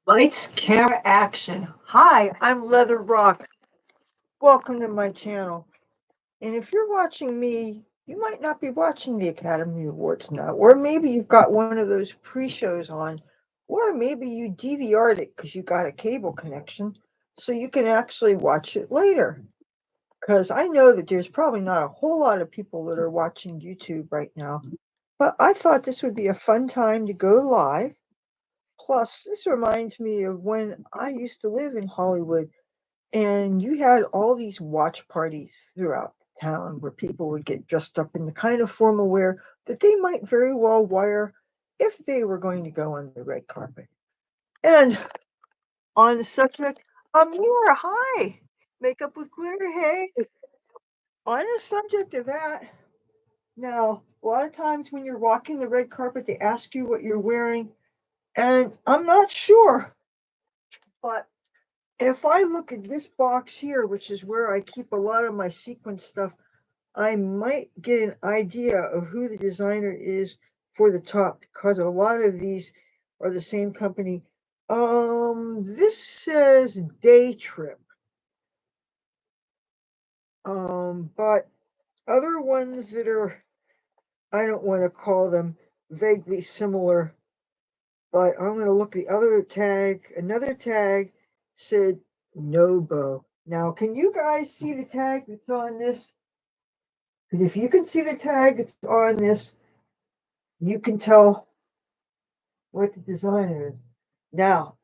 Lights, camera, action. Hi, I'm Leathur Rokk. Welcome to my channel. And if you're watching me, you might not be watching the Academy Awards now, or maybe you've got one of those pre-shows on, or maybe you DVR'd it because you got a cable connection, so you can actually watch it later. Because I know that there's probably not a whole lot of people that are watching YouTube right now, but I thought this would be a fun time to go live. Plus, this reminds me of when I used to live in Hollywood and you had all these watch parties throughout town where people would get dressed up in the kind of formal wear that they might very well wear if they were going to go on the red carpet. And on the subject, Amira, hi, makeup with glitter, hey. On the subject of that, now, a lot of times when you're walking the red carpet, they ask you what you're wearing, and I'm not sure, but if I look at this box here, which is where I keep a lot of my sequin stuff, I might get an idea of who the designer is for the top because a lot of these are the same company. This says Day Trip. But other ones that are, I don't want to call them vaguely similar, but I'm going to look the other tag. Another tag said Nobo. Now, can you guys see the tag that's on this? Because if you can see the tag that's on this, you can tell what the designer is. Now,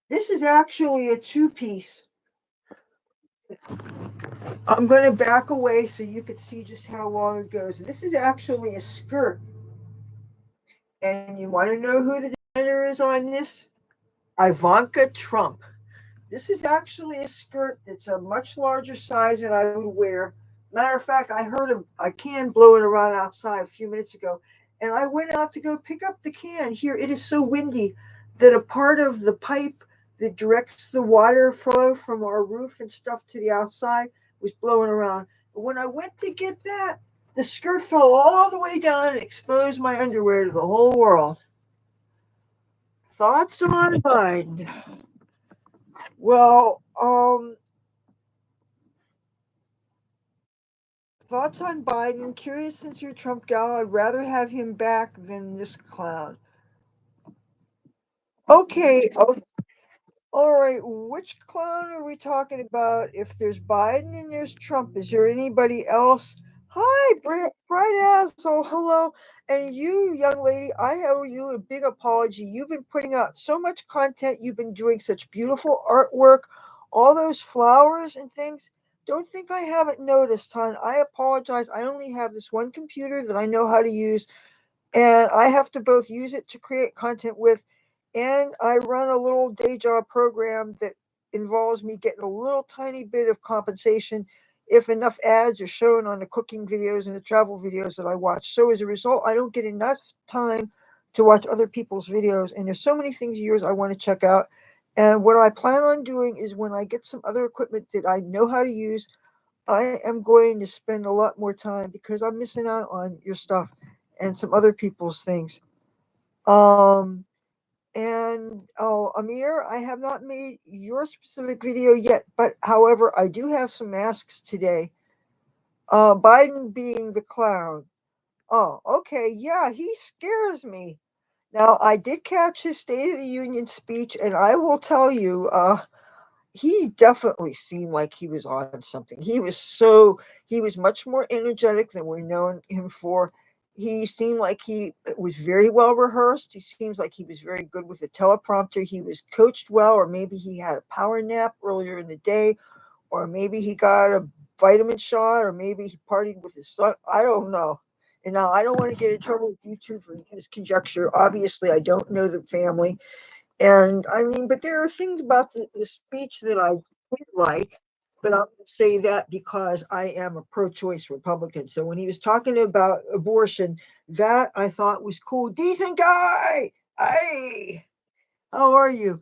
this is actually a two-piece. I'm going to back away so you can see just how long it goes. This is actually a skirt. And you want to know who the designer is on this? Ivanka Trump. This is actually a skirt that's a much larger size than I would wear. Matter of fact, I heard a can blowing around outside a few minutes ago, and I went out to go pick up the can. Here, it is so windy that a part of the pipe that directs the water flow from our roof and stuff to the outside was blowing around. But when I went to get that, the skirt fell all the way down and exposed my underwear to the whole world. Thoughts on Biden? Well, thoughts on Biden? Curious since you're a Trump gal, I'd rather have him back than this clown. Okay, all right. Which clown are we talking about? If there's Biden and there's Trump, is there anybody else? Hi, Bright Asshole. Hello. And you, young lady, I owe you a big apology. You've been putting out so much content. You've been doing such beautiful artwork, all those flowers and things. Don't think I haven't noticed, hon. I apologize. I only have this one computer that I know how to use, and I have to both use it to create content with, and I run a little day job program that involves me getting a little tiny bit of compensation if enough ads are shown on the cooking videos and the travel videos that I watch. So as a result, I don't get enough time to watch other people's videos, and there's so many things of yours I want to check out. And what I plan on doing is when I get some other equipment that I know how to use, I am going to spend a lot more time because I'm missing out on your stuff and some other people's things. Um, and oh, Amir, I have not made your specific video yet, but however, I do have some masks today. Biden being the clown. Oh, okay, yeah, he scares me. Now, I did catch his State of the Union speech, and I will tell you, he definitely seemed like he was on something. He was much more energetic than we're known him for. He seemed like he was very well rehearsed. He seems like he was very good with the teleprompter. He was coached well, or maybe he had a power nap earlier in the day, or maybe he got a vitamin shot, or maybe he partied with his son. I don't know. And now I don't want to get in trouble with YouTube for this conjecture. Obviously, I don't know the family. And I mean, but there are things about the speech that I did like, but I'll say that because I am a pro choice Republican. So when he was talking about abortion, that I thought was cool. Decent guy. Hey, how are you?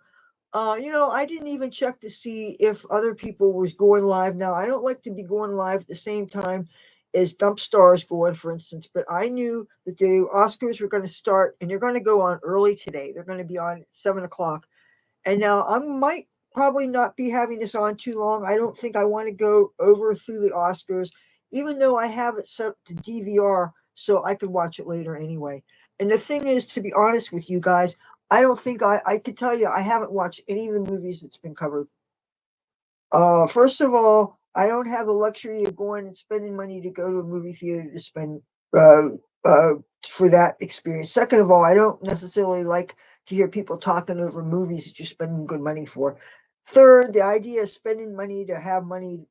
I didn't even check to see if other people was going live. Now, I don't like to be going live at the same time as Dump Stars going, for instance, but I knew that the Oscars were going to start and they're going to go on early today. They're going to be on at 7 o'clock. And now I might probably not be having this on too long. I don't think I want to go over through the Oscars, even though I have it set to DVR so I could watch it later anyway. And the thing is, to be honest with you guys, I don't think I could tell you I haven't watched any of the movies that's been covered. First of all, I don't have the luxury of going and spending money to go to a movie theater to spend uh, uh, for that experience. Second of all, I don't necessarily like to hear people talking over movies that you're spending good money for. Third, the idea of spending money to have money,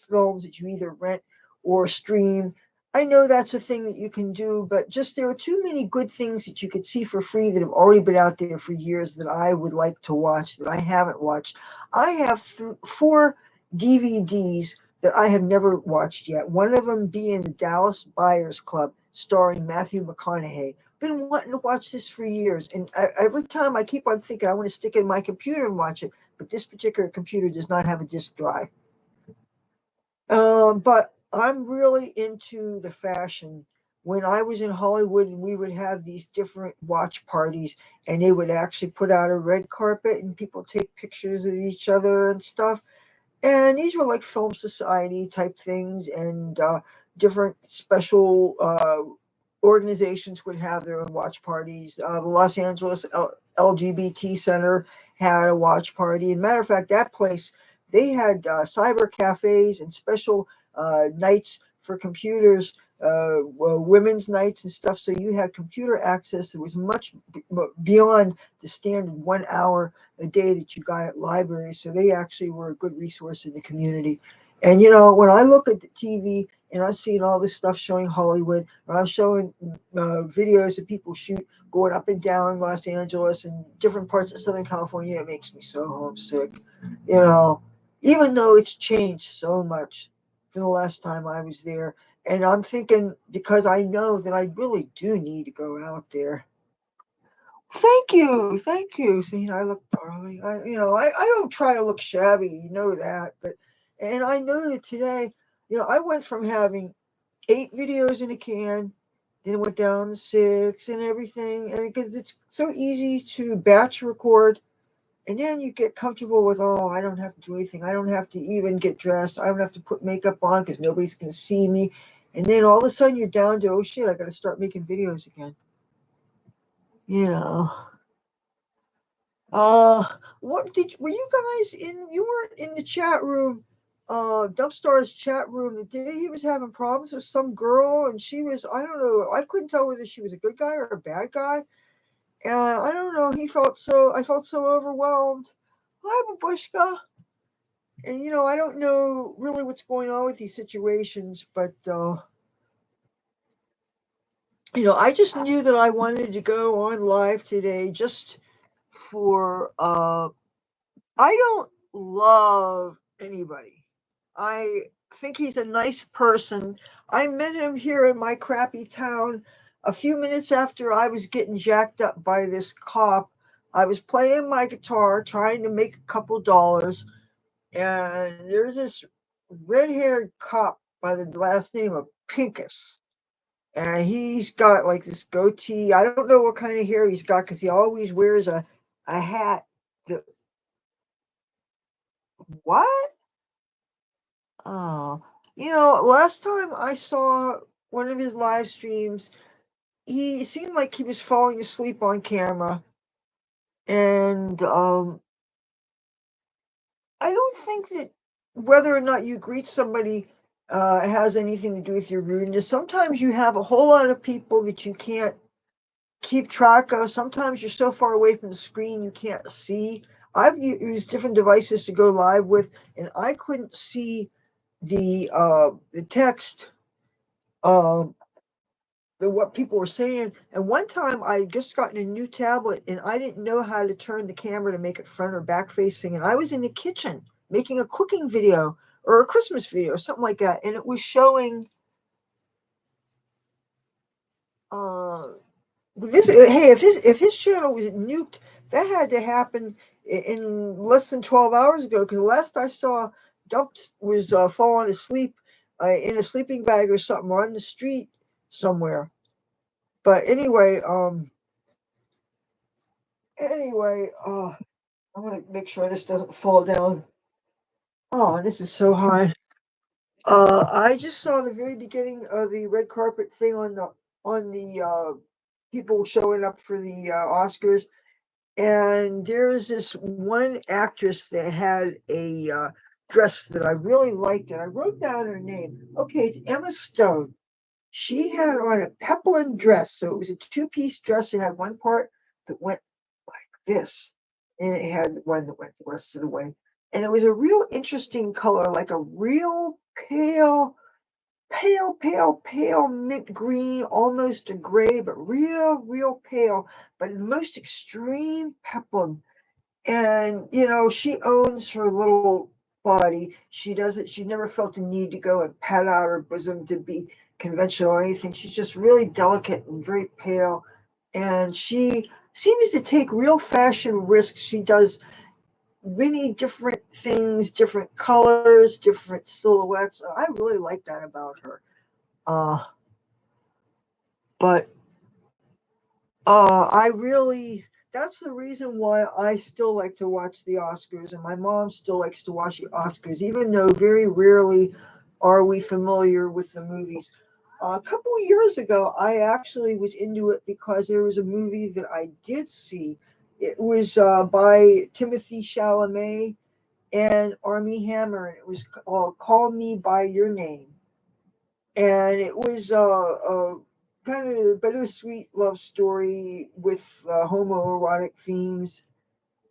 films that you either rent or stream. I know that's a thing that you can do, but just there are too many good things that you could see for free that have already been out there for years that I would like to watch that I haven't watched. I have four DVDs that I have never watched yet. One of them being the Dallas Buyers Club, starring Matthew McConaughey. Been wanting to watch this for years, and every time I keep on thinking I want to stick it in my computer and watch it, but this particular computer does not have a disk drive. But I'm really into the fashion. When I was in Hollywood and we would have these different watch parties, and they would actually put out a red carpet and people take pictures of each other and stuff. And these were like film society type things, and different special organizations would have their own watch parties. The Los Angeles LGBT Center had a watch party. And matter of fact, that place, they had cyber cafes and special nights for computers, women's nights and stuff. So you had computer access that was much beyond the standard 1 hour a day that you got at libraries. So they actually were a good resource in the community. And when I look at the TV and I'm seeing all this stuff showing Hollywood, or I'm showing videos of people shoot going up and down Los Angeles and different parts of Southern California, it makes me so homesick. You know, even though it's changed so much from the last time I was there. And I'm thinking, because I know that I really do need to go out there. Thank you, thank you. See, I look darling. I don't try to look shabby, you know that. But and I know that today, I went from having 8 videos in a can, then it went down to six and everything, and because it's so easy to batch record, and then you get comfortable with, oh, I don't have to do anything. I don't have to even get dressed. I don't have to put makeup on because nobody's gonna see me. And then all of a sudden you're down to, oh shit, I got to start making videos again. You know. Uh, were you guys in? You weren't in the chat room, Dumpstar's chat room the day he was having problems with some girl, and she was, I don't know, I couldn't tell whether she was a good guy or a bad guy, and I don't know. I felt so overwhelmed. Hi, Babushka. And I don't know really what's going on with these situations, but I just knew that I wanted to go on live today just for I don't love anybody. I think he's a nice person. I met him here in my crappy town a few minutes after I was getting jacked up by this cop. I was playing my guitar, trying to make a couple dollars, and there's this red haired cop by the last name of Pincus. And he's got like this goatee. I don't know what kind of hair he's got because he always wears a hat. That, what? Oh, last time I saw one of his live streams, he seemed like he was falling asleep on camera. And I don't think that whether or not you greet somebody has anything to do with your rudeness. Sometimes you have a whole lot of people that you can't keep track of. Sometimes you're so far away from the screen you can't see. I've used different devices to go live with, and I couldn't see the text, um, what people were saying. And one time I just gotten a new tablet and I didn't know how to turn the camera to make it front or back facing. And I was in the kitchen making a cooking video or a Christmas video, something like that. And it was showing uh this hey, if his channel was nuked, that had to happen in less than 12 hours ago, because the last I saw, Dump was falling asleep in a sleeping bag or something on the street somewhere. But anyway, I'm gonna make sure this doesn't fall down. Oh, this is so high. I just saw the very beginning of the red carpet thing on the people showing up for the Oscars, and there's this one actress that had a dress that I really liked, and I wrote down her name. Okay, it's Emma Stone. She had on a peplum dress, so it was a two-piece dress. It had one part that went like this, and it had one that went the rest of the way. And it was a real interesting color, like a real pale, pale mint green, almost a gray, but real pale, but most extreme peplum. And she owns her little body. She doesn't. She never felt the need to go and pat out her bosom to be conventional or anything. She's just really delicate and very pale, and she seems to take real fashion risks. She does many different things, different colors, different silhouettes. I really like that about her. Uh, but I really, that's the reason why I still like to watch the Oscars, and my mom still likes to watch the Oscars, even though very rarely are we familiar with the movies. A couple of years ago, I actually was into it because there was a movie that I did see. It was by Timothy Chalamet and Armie Hammer, and it was called Call Me by Your Name, and it was a kind of a bittersweet love story with homoerotic themes.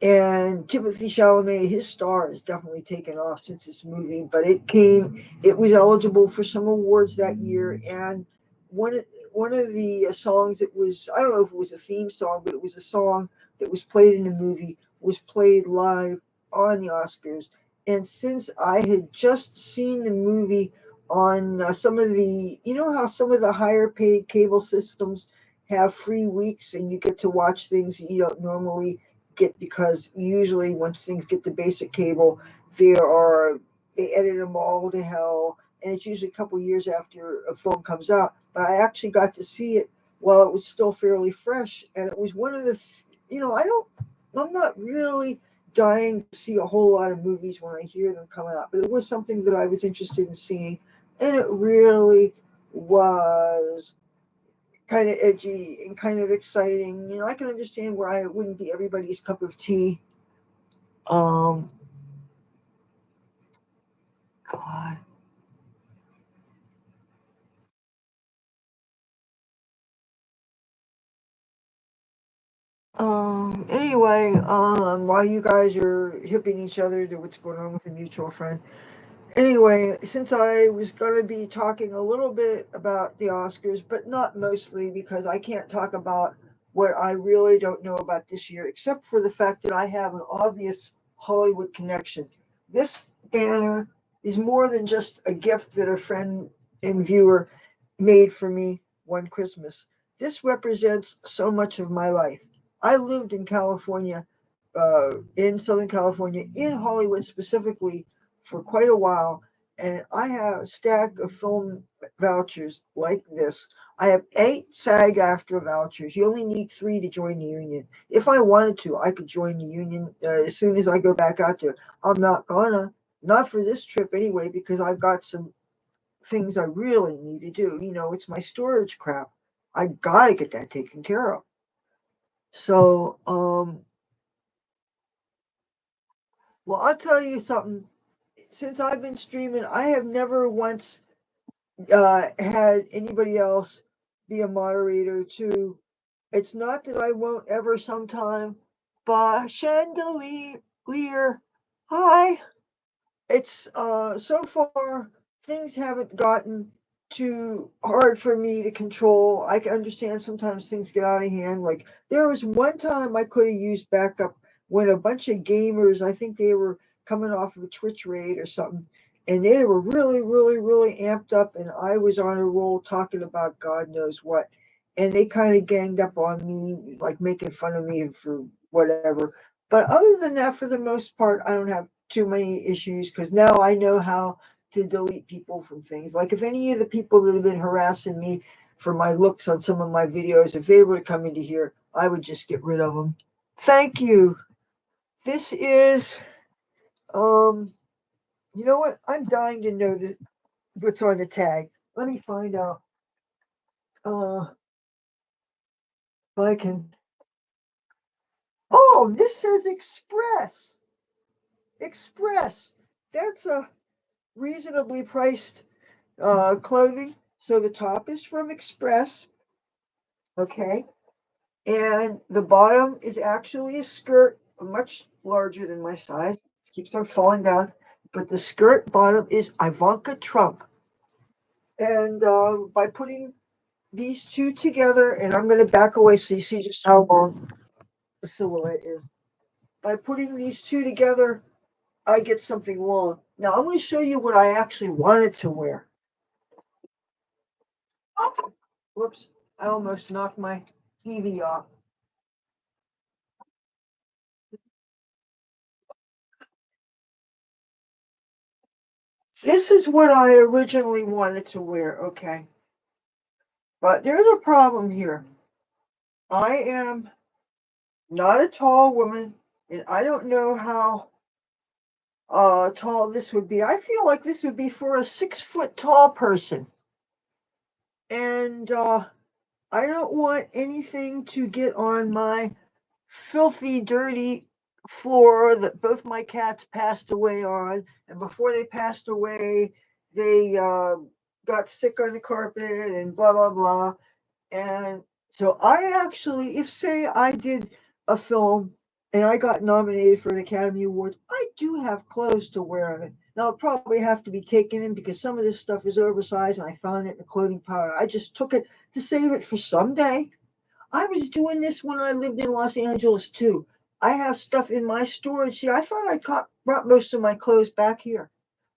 And Timothy Chalamet, his star has definitely taken off since this movie. But it was eligible for some awards that year, and one of one of the songs that was, I don't know if it was a theme song, but it was a song that was played in the movie, was played live on the Oscars. And since I had just seen the movie on some of the, how some of the higher paid cable systems have free weeks and you get to watch things that you don't normally get, because usually once things get to basic cable, they edit them all to hell, and it's usually a couple years after a film comes out. But I actually got to see it while it was still fairly fresh, and it was one of the, I'm not really dying to see a whole lot of movies when I hear them coming out, but it was something that I was interested in seeing, and it really was kind of edgy and kind of exciting. I can understand why it wouldn't be everybody's cup of tea. Um, God. Anyway, while you guys are hipping each other to what's going on with a mutual friend, anyway, since I was going to be talking a little bit about the Oscars, but not mostly, because I can't talk about what I really don't know about this year, except for the fact that I have an obvious Hollywood connection. This banner is more than just a gift that a friend and viewer made for me one Christmas. This represents so much of my life. I lived in California, in Southern California, in Hollywood specifically, for quite a while, and I have a stack of film vouchers like this. I have 8 SAG-AFTRA vouchers. You only need 3 to join the union. If I wanted to, I could join the union as soon as I go back out there. I'm not gonna, not for this trip anyway, because I've got some things I really need to do. It's my storage crap. I gotta get that taken care of. So, well, I'll tell you something. Since I've been streaming, I have never once had anybody else be a moderator too. It's not that I won't ever sometime, but chandelier. Hi. It's so far things haven't gotten too hard for me to control. I can understand sometimes things get out of hand. Like there was one time I could have used backup when a bunch of gamers, I think they were coming off of a Twitch raid or something, and they were really amped up, and I was on a roll talking about God knows what. And they kind of ganged up on me, like making fun of me for whatever. But other than that, for the most part, I don't have too many issues, because now I know how to delete people from things. Like if any of the people that have been harassing me for my looks on some of my videos, if they were to come into here, I would just get rid of them. Thank you. This is, um, you know what? I'm dying to know this, what's on the tag. Let me find out. If I can. Oh, this says Express. Express. That's a reasonably priced clothing. So the top is from Express, okay, and the bottom is actually a skirt, much larger than my size. It keeps on falling down, but the skirt bottom is Ivanka Trump. And by putting these two together, and I'm going to back away so you see just how long the silhouette is. By putting these two together, I get something long. Now I'm going to show you what I actually wanted to wear. Oh, whoops! I almost knocked my TV off. This is what I originally wanted to wear, okay? But there's a problem here. I am not a tall woman, and I don't know how tall this would be. I feel like this would be for a 6 foot tall person. And I don't want anything to get on my filthy, dirty floor that both my cats passed away on. And before they passed away, they got sick on the carpet and blah, blah, blah. And so I actually, if say I did a film and I got nominated for an Academy Awards, I do have clothes to wear on it. Now I'll probably have to be taken in because some of this stuff is oversized and I found it in a clothing pile. I just took it to save it for someday. I was doing this when I lived in Los Angeles too. I have stuff in my storage. See, I thought brought most of my clothes back here,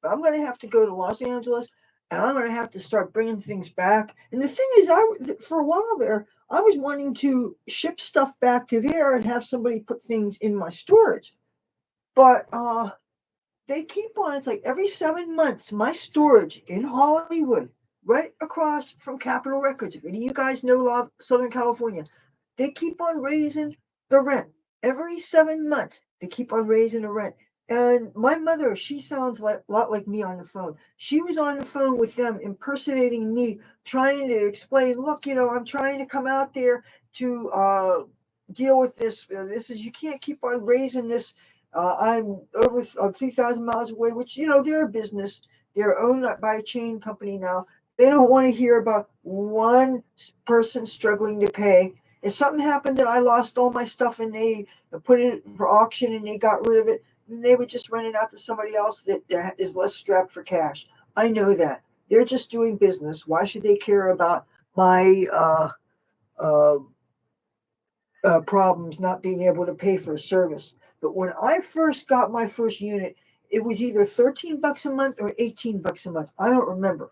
but I'm going to have to go to Los Angeles, and I'm going to have to start bringing things back. And the thing is, for a while there, I was wanting to ship stuff back to there and have somebody put things in my storage, but they keep on. It's like every 7 months, my storage in Hollywood, right across from Capitol Records. If any of you guys know Southern California, they keep on raising the rent every 7 months. They keep on raising the rent. And my mother, she sounds like a lot like me on the phone. She was on the phone with them, impersonating me, trying to explain, look, I'm trying to come out there to deal with this. This is, you can't keep on raising this. I'm over 3,000 miles away, which, they're a business. They're owned by a chain company now. They don't want to hear about one person struggling to pay. If something happened that I lost all my stuff and they put it for auction and they got rid of it, then they would just rent it out to somebody else that is less strapped for cash. I know that. They're just doing business. Why should they care about my uh, problems not being able to pay for a service? But when I first got my first unit, it was either 13 bucks a month or 18 bucks a month. I don't remember.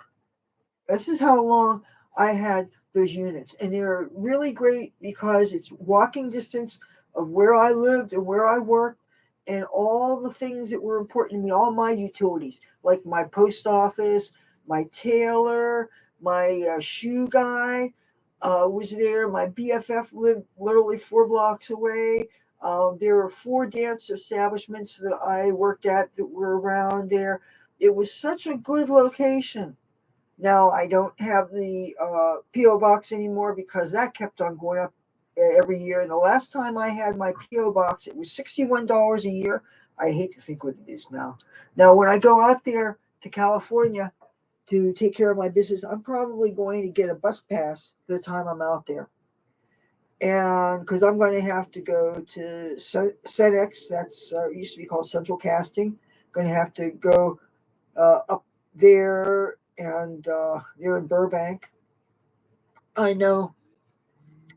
This is how long I had those units. And they're really great because it's walking distance of where I lived and where I worked and all the things that were important to me, all my utilities, like my post office, my tailor, my shoe guy was there. My BFF lived literally 4 blocks away. There were 4 dance establishments that I worked at that were around there. It was such a good location. Now I don't have the PO box anymore because that kept on going up every year. And the last time I had my PO box, it was $61 a year. I hate to think what it is now. Now, when I go out there to California to take care of my business, I'm probably going to get a bus pass the time I'm out there. And because I'm going to have to go to SEDEX, that's used to be called Central Casting. Going to have to go up there, and they're in Burbank. I know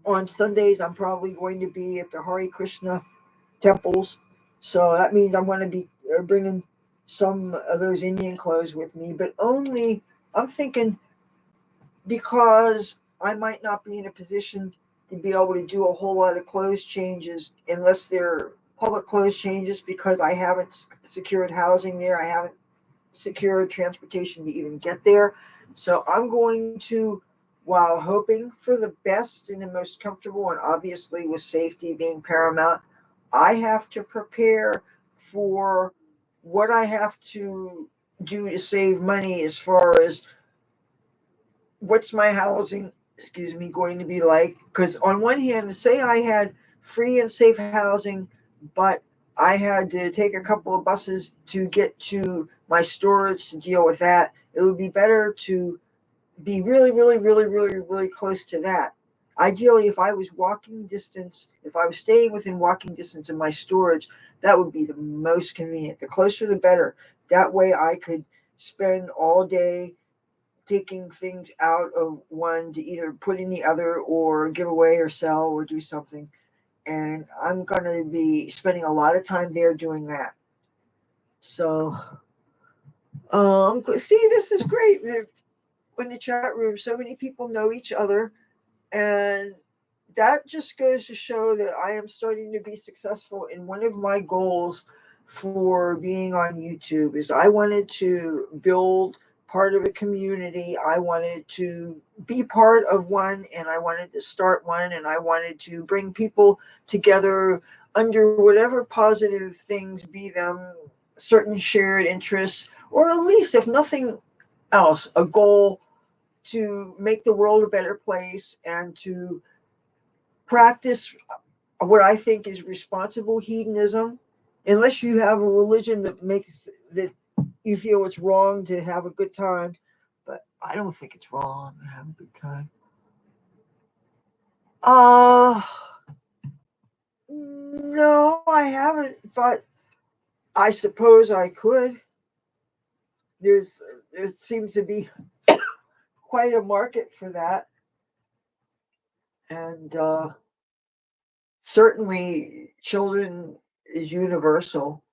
on Sundays I'm probably going to be at the Hare Krishna temples, so that means I'm going to be bringing some of those Indian clothes with me, but only, I'm thinking, because I might not be in a position to be able to do a whole lot of clothes changes unless they're public clothes changes because I haven't secured housing there. I haven't secure transportation to even get there. So I'm going to, while hoping for the best and the most comfortable, and obviously with safety being paramount, I have to prepare for what I have to do to save money as far as what's my housing, excuse me, going to be like. Because on one hand, say I had free and safe housing, but I had to take a couple of buses to get to my storage to deal with that. It would be better to be really, really, really, really, really close to that. Ideally, if I was walking distance, if I was staying within walking distance of my storage, that would be the most convenient. The closer, the better. That way, I could spend all day taking things out of one to either put in the other or give away or sell or do something. And I'm going to be spending a lot of time there doing that. So, see, this is great. In the chat room, so many people know each other, and that just goes to show that I am starting to be successful in one of my goals for being on YouTube is I wanted to build part of a community. I wanted to be part of one, and I wanted to start one, and I wanted to bring people together under whatever positive things, be them certain shared interests, or at least if nothing else, a goal to make the world a better place and to practice what I think is responsible hedonism, unless you have a religion that makes that you feel it's wrong to have a good time. But I don't think it's wrong to have a good time. Uh no, I haven't, but I suppose I could. There's there seems to be quite a market for that, and certainly children is universal.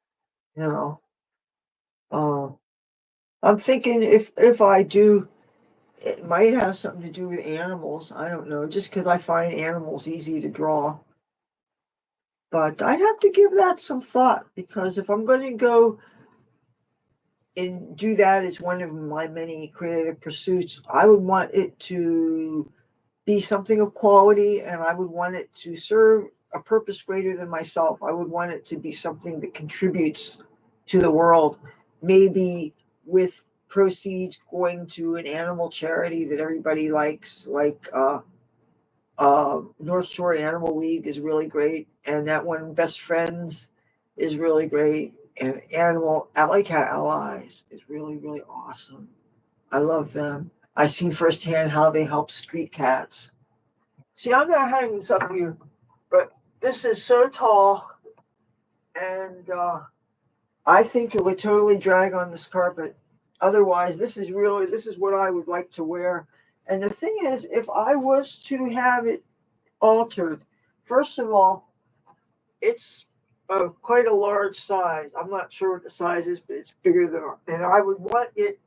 You know, uh, I'm thinking if I do, it might have something to do with animals. I don't know, just because I find animals easy to draw. But I'd have to give that some thought because if I'm going to go and do that as one of my many creative pursuits, I would want it to be something of quality, and I would want it to serve a purpose greater than myself. I would want it to be something that contributes to the world, maybe with proceeds going to an animal charity that everybody likes, like North Shore Animal League is really great, and that one Best Friends is really great, and Animal Alley Cat Allies is really really awesome. I love them. I've seen firsthand how they help street cats. See, I'm not hanging this up here, but this is so tall, and I think it would totally drag on this carpet. Otherwise, this is what I would like to wear. And the thing is, if I was to have it altered, first of all, it's quite a large size. I'm not sure what the size is, but it's bigger than, and I would want it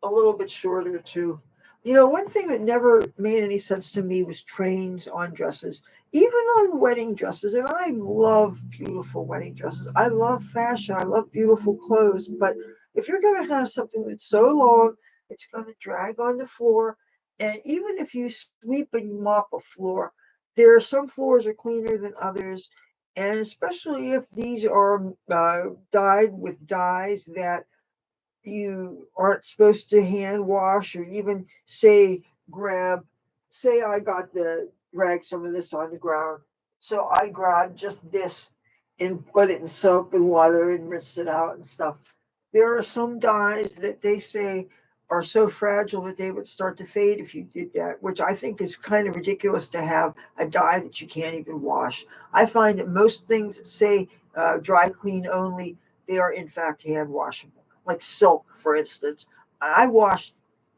a little bit shorter too. You know, one thing that never made any sense to me was trains on dresses, even on wedding dresses. And I love beautiful wedding dresses. I love fashion. I love beautiful clothes. But if you're going to have something that's so long, it's going to drag on the floor. And even if you sweep and mop a floor, there are some floors are cleaner than others. And especially if these are dyed with dyes that you aren't supposed to hand wash or even say grab, say I got the rag some of this on the ground, so I grabbed just this and put it in soap and water and rinse it out and stuff. There are some dyes that they say are so fragile that they would start to fade if you did that, which I think is kind of ridiculous to have a dye that you can't even wash. I find that most things that say dry clean only, they are in fact hand washable, like silk, for instance. I wash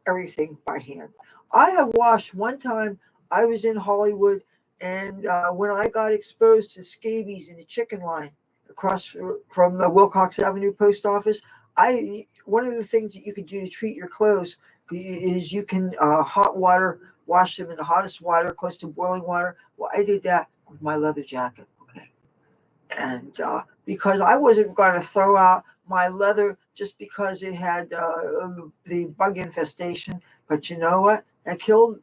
everything by hand. I have washed one time. I was in Hollywood, and when I got exposed to scabies in the chicken line across from the Wilcox Avenue post office, I one of the things that you can do to treat your clothes is you can hot water wash them in the hottest water, close to boiling water. Well, I did that with my leather jacket. Okay, and because I wasn't going to throw out my leather just because it had the bug infestation. But you know what? I killed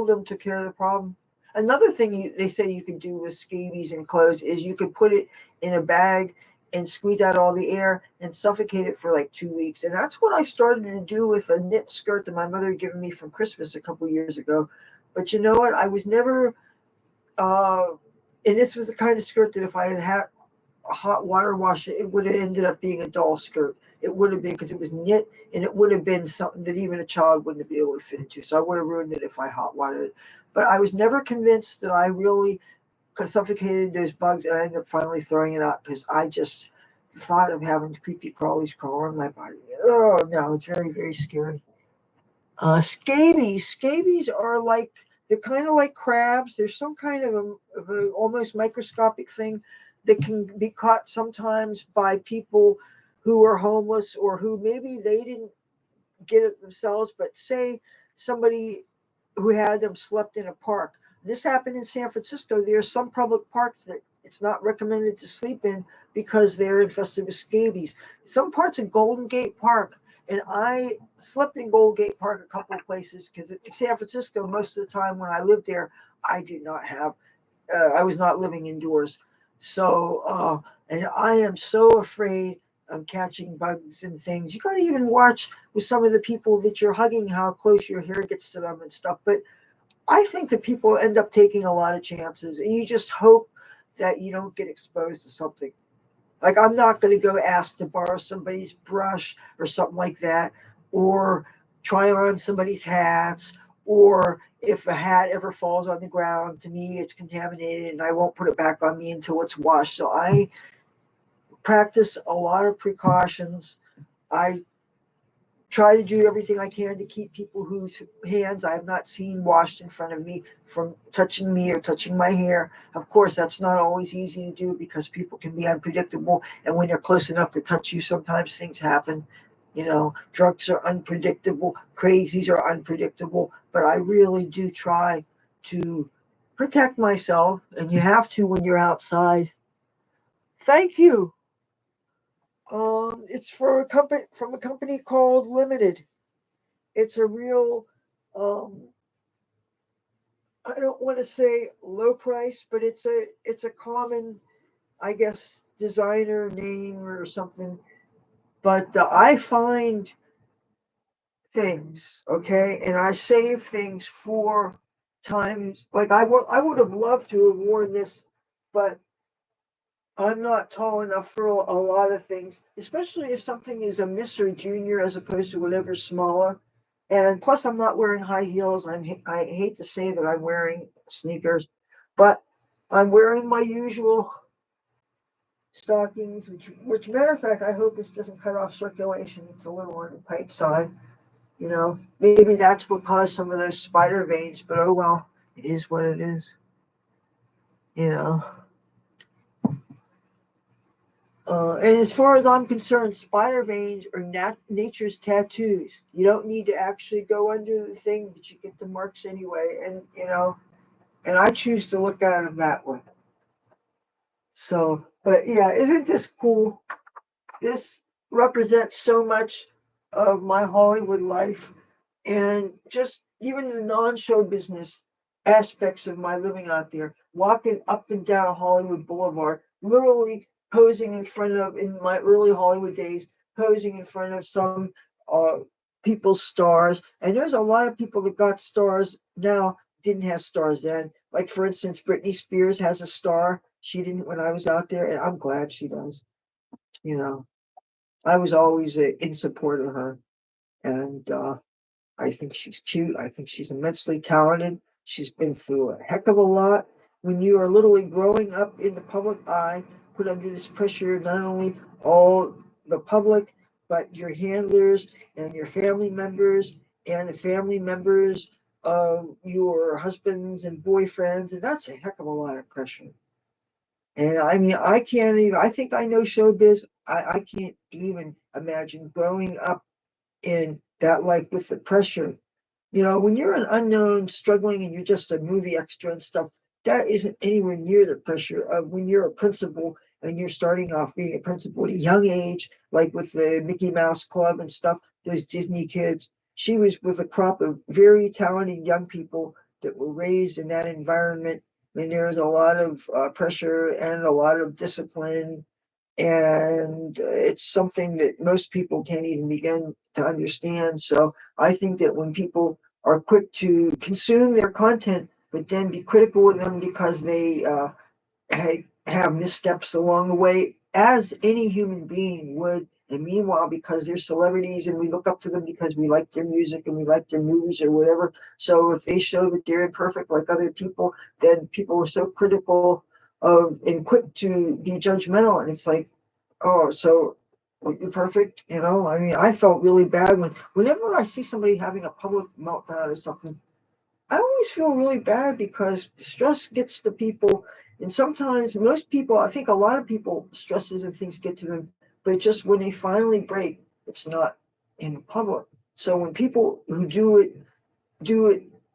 them, took care of the problem. Another thing they say you can do with scabies and clothes is you could put it in a bag and squeeze out all the air and suffocate it for like 2 weeks. And that's what I started to do with a knit skirt that my mother had given me from Christmas a couple years ago. But you know what? I was never, uh, and this was the kind of skirt that if I had a hot water wash it, it would have ended up being a doll skirt. It would have been because it was knit and it would have been something that even a child wouldn't be able to fit into. So I would have ruined it if I hot watered it. But I was never convinced that I really suffocated those bugs, and I ended up finally throwing it out because I just thought of having creepy crawlies crawl on my body. Oh no, it's very, very scary. Scabies are like they're kind of like crabs. There's some kind of a almost microscopic thing that can be caught sometimes by people who are homeless or who maybe they didn't get it themselves, but say somebody who had them slept in a park. This happened in San Francisco. There are some public parks that it's not recommended to sleep in because they're infested with scabies. Some parts of Golden Gate Park, and I slept in Golden Gate Park a couple of places because in San Francisco, most of the time when I lived there, I did not have, I was not living indoors. So, and I am so afraid of catching bugs and things. You got to even watch with some of the people that you're hugging how close your hair gets to them and stuff. But I think that people end up taking a lot of chances, and you just hope that you don't get exposed to something. Like I'm not going to go ask to borrow somebody's brush or something like that, or try on somebody's hats, or if a hat ever falls on the ground, to me it's contaminated, and I won't put it back on me until it's washed. So I practice a lot of precautions. I try to do everything I can to keep people whose hands I have not seen washed in front of me from touching me or touching my hair. Of course, that's not always easy to do because people can be unpredictable. And when they're close enough to touch you, sometimes things happen. You know, drunks are unpredictable, crazies are unpredictable. But I really do try to protect myself, and you have to when you're outside. Thank you. It's for a company from a company called Limited. It's a real um I don't want to say low price, but it's a common, I guess, designer name or something. But I find things, okay, and I save things for times like I would have loved to have worn this, but I'm not tall enough for a lot of things, especially if something is a miss or junior as opposed to whatever's smaller. And plus, I'm not wearing high heels. I hate to say that I'm wearing sneakers, but I'm wearing my usual stockings, which matter of fact, I hope this doesn't cut off circulation. It's a little on the tight side. You know, maybe that's what caused some of those spider veins, but oh well, it is what it is. You know. And as far as I'm concerned, spider veins are nature's tattoos. You don't need to actually go under the thing, but you get the marks anyway. And and I choose to look at them that way. So, but yeah, isn't this cool? This represents so much of my Hollywood life and just even the non-show business aspects of my living out there, walking up and down Hollywood Boulevard, literally posing in front of, in my early Hollywood days, posing in front of some uh, people's stars. And there's a lot of people that got stars now, didn't have stars then. Like, for instance, Britney Spears has a star. She didn't when I was out there, and I'm glad she does. You know, I was always in support of her. And I think she's cute. I think she's immensely talented. She's been through a heck of a lot. When you are literally growing up in the public eye, put under this pressure, not only all the public, but your handlers and your family members and the family members of your husbands and boyfriends, and that's a heck of a lot of pressure. And I mean, I can't even, I think I know showbiz. I can't even imagine growing up in that life with the pressure. When you're an unknown struggling and you're just a movie extra and stuff, that isn't anywhere near the pressure of when you're a principal and you're starting off being a principal at a young age, like with the Mickey Mouse Club and stuff, those Disney kids. She was with a crop of very talented young people that were raised in that environment. I mean, there's a lot of pressure and a lot of discipline, and it's something that most people can't even begin to understand. So I think that when people are quick to consume their content, but then be critical of them because they have missteps along the way, as any human being would. And meanwhile, because they're celebrities and we look up to them because we like their music and we like their movies or whatever. So if they show that they're imperfect like other people, then people are so critical of and quick to be judgmental. And it's like, oh, so you're perfect, you know? I mean, I felt really bad whenever I see somebody having a public meltdown or something. I always feel really bad because stress gets to people, and sometimes most people, I think a lot of people, stresses and things get to them, but it's just when they finally break, it's not in public. So when people who do it,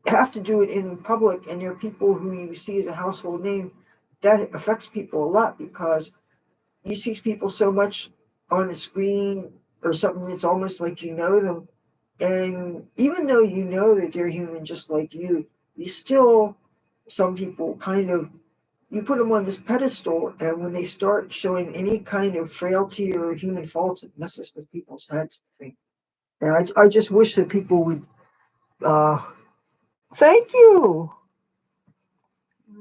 have to do it in public, and they're people who you see as a household name, that affects people a lot because you see people so much on the screen or something that's almost like you know them. And even though you know that they're human just like you still, some people kind of, you put them on this pedestal, and when they start showing any kind of frailty or human faults, it messes with people's heads, I think. And I just wish that people would, uh, thank you.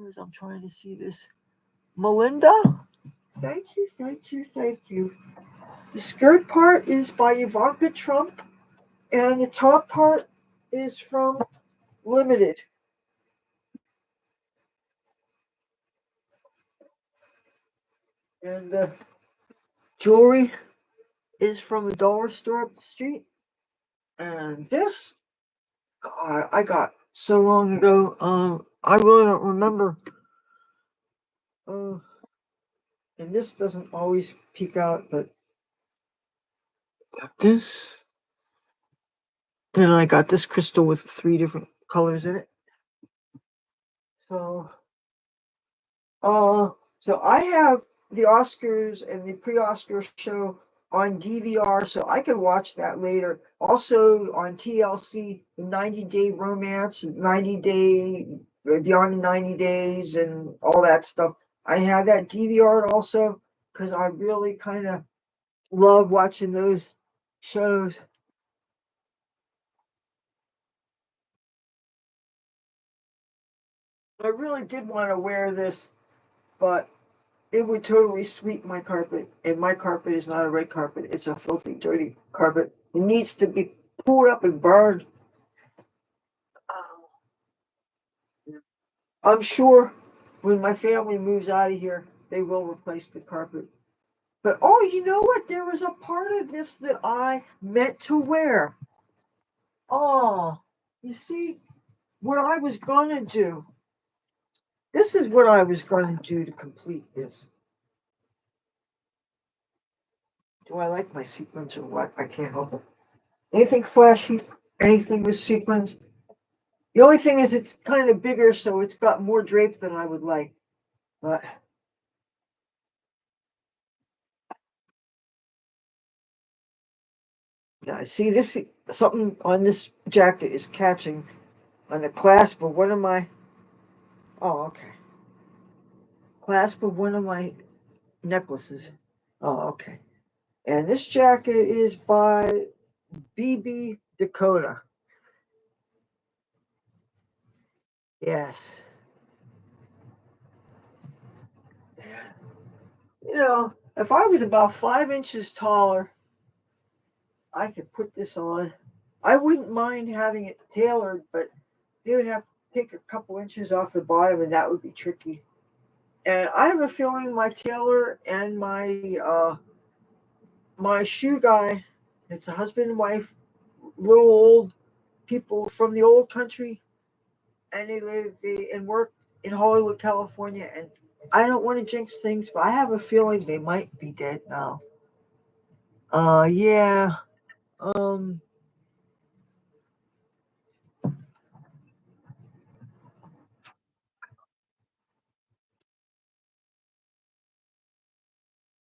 As I'm trying to see this. Melinda? Thank you, thank you, thank you. The skirt part is by Ivanka Trump, and the top part is from Limited. And the jewelry is from a dollar store up the street. And this, God, I got so long ago. I really don't remember. Uh, and this doesn't always peek out, but got this. Then I got this crystal with 3 different colors in it. So Uh, so I have the Oscars and the pre-Oscar show on DVR, so I can watch that later. Also on TLC, the 90 Day Romance, 90 Day Beyond the 90 Days, and all that stuff. I have that DVR also because I really kind of love watching those shows. I really did want to wear this, but it would totally sweep my carpet, and my carpet is not a red carpet. It's a filthy, dirty carpet. It needs to be pulled up and burned. I'm sure when my family moves out of here, they will replace the carpet. But oh, you know what? There was a part of this that I meant to wear. Oh, you see what I was gonna do. This is what I was gonna do to complete this. Do I like my sequins or what? I can't help it. Anything flashy, anything with sequins. The only thing is it's kind of bigger, so it's got more drape than I would like. But yeah, see this something on this jacket is catching on the clasp of one of my, oh okay, clasp of one of my necklaces. Oh okay. And this jacket is by BB Dakota. Yes. You know, if I was about 5 inches taller, I could put this on. I wouldn't mind having it tailored, but they would have to take a couple inches off the bottom, and that would be tricky. And I have a feeling my tailor and my shoe guy, it's a husband and wife, little old people from the old country, and they and work in Hollywood, California. And I don't want to jinx things, but I have a feeling they might be dead now. Yeah. Um,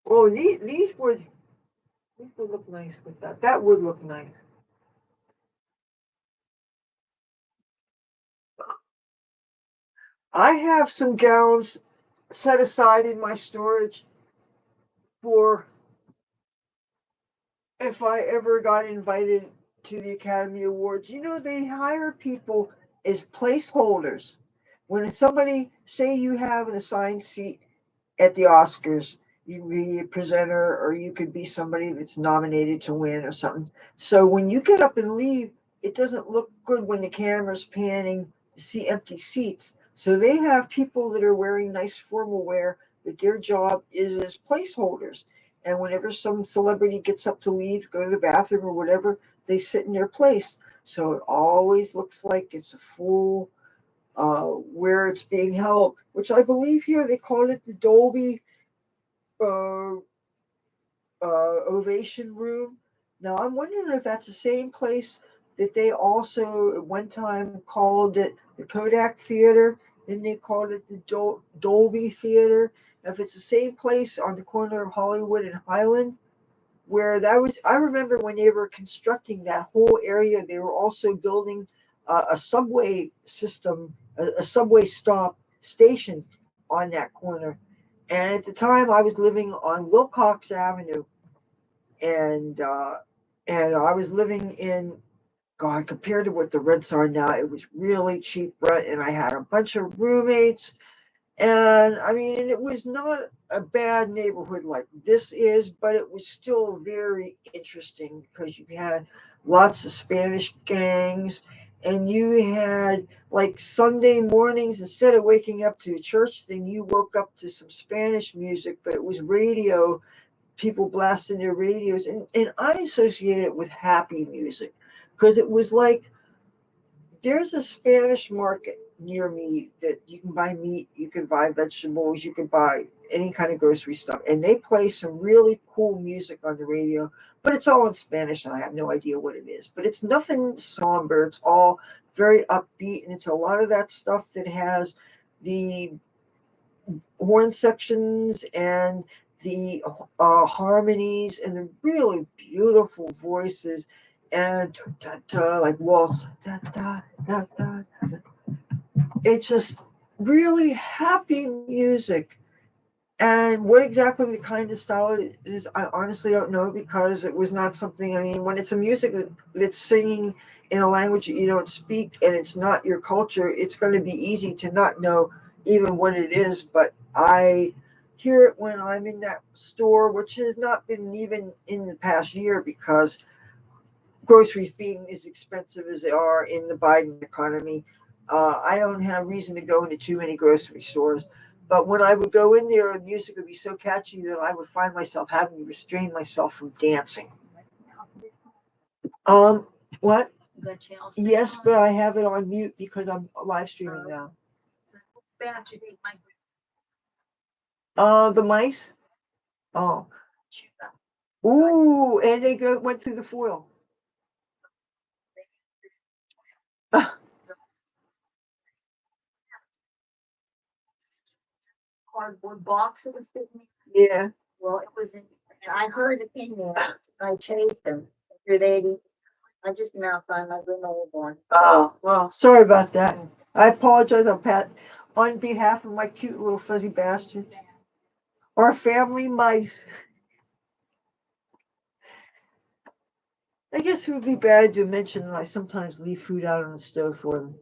oh, these would look nice with that. That would look nice. I have some gowns set aside in my storage for if I ever got invited to the Academy Awards. They hire people as placeholders. When somebody, say you have an assigned seat at the Oscars, you can be a presenter or you could be somebody that's nominated to win or something. So when you get up and leave, it doesn't look good when the camera's panning to see empty seats. So they have people that are wearing nice formal wear, but their job is as placeholders. And whenever some celebrity gets up to leave, go to the bathroom or whatever, they sit in their place. So it always looks like it's a full where it's being held, which I believe here they call it the Dolby uh, Ovation Room. Now I'm wondering if that's the same place that they also at one time called it the Kodak Theater, then they called it the Dolby Theater. If it's the same place on the corner of Hollywood and Highland, where that was, I remember when they were constructing that whole area, they were also building a subway system, a subway stop station on that corner. And at the time, I was living on Wilcox Avenue, and uh, and I was living in, God, compared to what the rents are now, it was really cheap rent, and I had a bunch of roommates, and I mean, it was not a bad neighborhood like this is, but it was still very interesting because you had lots of Spanish gangs, and you had like Sunday mornings, instead of waking up to a church thing, you woke up to some Spanish music, but it was radio, people blasting their radios. And I associate it with happy music because it was like there's a Spanish market near me that you can buy meat, you can buy vegetables, you can buy any kind of grocery stuff, and they play some really cool music on the radio. But it's all in Spanish, and I have no idea what it is. But it's nothing somber. It's all very upbeat, and it's a lot of that stuff that has the horn sections and the harmonies and the really beautiful voices and da, da, da, like waltz. Da, da, da, da. It's just really happy music. And what exactly the kind of style it is, I honestly don't know because it was not something. I mean, when it's a music that's singing in a language that you don't speak and it's not your culture, it's going to be easy to not know even what it is. But I hear it when I'm in that store, which has not been even in the past year because groceries being as expensive as they are in the Biden economy, I don't have reason to go into too many grocery stores. But when I would go in there, the music would be so catchy that I would find myself having to restrain myself from dancing. Um, what? Yes, but I have it on mute because I'm live streaming now. The mice. Oh, ooh, and they went through the foil. Cardboard box it was sitting in. Yeah. Well, it was in, and I heard it in there. I chased them. After they, I just now found my granola bar. Oh, well, sorry about that. I apologize on behalf of my cute little fuzzy bastards. Our family mice. I guess it would be bad to mention that I sometimes leave food out on the stove for them.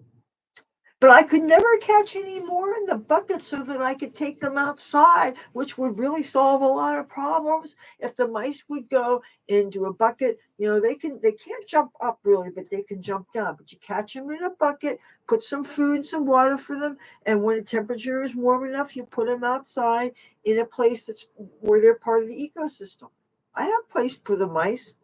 But I could never catch any more in the bucket so that I could take them outside, which would really solve a lot of problems. If the mice would go into a bucket, they can't jump up really, but they can jump down. But you catch them in a bucket, put some food and some water for them, and when the temperature is warm enough, you put them outside in a place that's where they're part of the ecosystem. I have a place for the mice.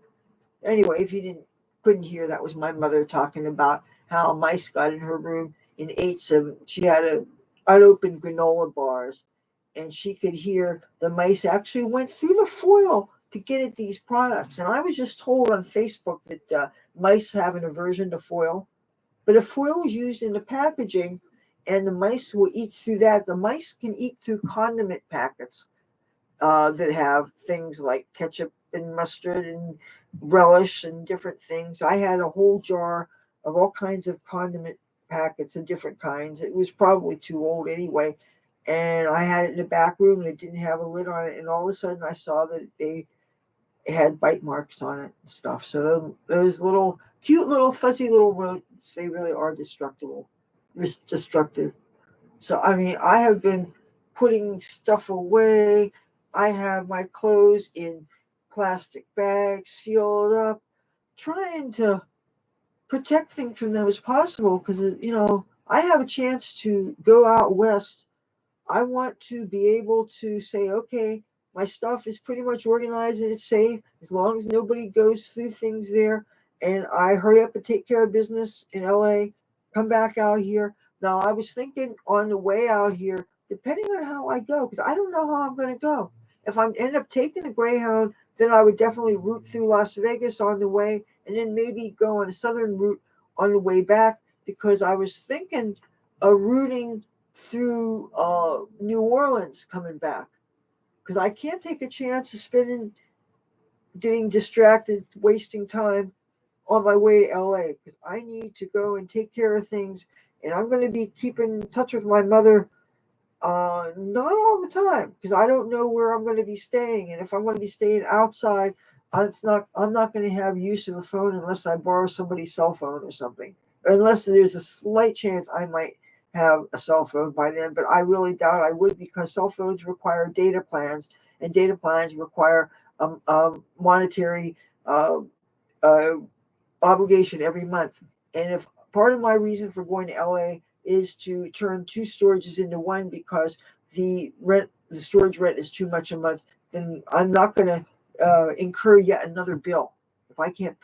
Anyway, if you couldn't hear, that was my mother talking about how mice got in her room and ate some. She had unopened granola bars, and she could hear the mice actually went through the foil to get at these products. And I was just told on Facebook that mice have an aversion to foil, but if foil is used in the packaging, and the mice will eat through that, the mice can eat through condiment packets that have things like ketchup and mustard and relish and different things. I had a whole jar of all kinds of condiment packets of different kinds. It was probably too old anyway. And I had it in the back room and it didn't have a lid on it. And all of a sudden I saw that they had bite marks on it and stuff. So those little cute little fuzzy little rodents, they really are destructive. So I mean, I have been putting stuff away. I have my clothes in plastic bags, sealed up, trying to protect things from them as possible because I have a chance to go out west. I want to be able to say, okay, my stuff is pretty much organized and it's safe as long as nobody goes through things there. And I hurry up and take care of business in LA, come back out here. Now, I was thinking on the way out here, depending on how I go, because I don't know how I'm going to go. If I end up taking a Greyhound, then I would definitely route through Las Vegas on the way and then maybe go on a southern route on the way back because I was thinking of routing through New Orleans coming back because I can't take a chance of spending getting distracted, wasting time on my way to LA because I need to go and take care of things. And I'm going to be keeping in touch with my mother not all the time because I don't know where I'm going to be staying, and if I'm going to be staying outside, I'm not going to have use of a phone unless I borrow somebody's cell phone or something. Unless there's a slight chance I might have a cell phone by then, but I really doubt I would because cell phones require data plans, and data plans require monetary uh, uh, obligation every month. And if part of my reason for going to LA is to turn two storages into one because the storage rent is too much a month, then I'm not going to incur yet another bill if I can't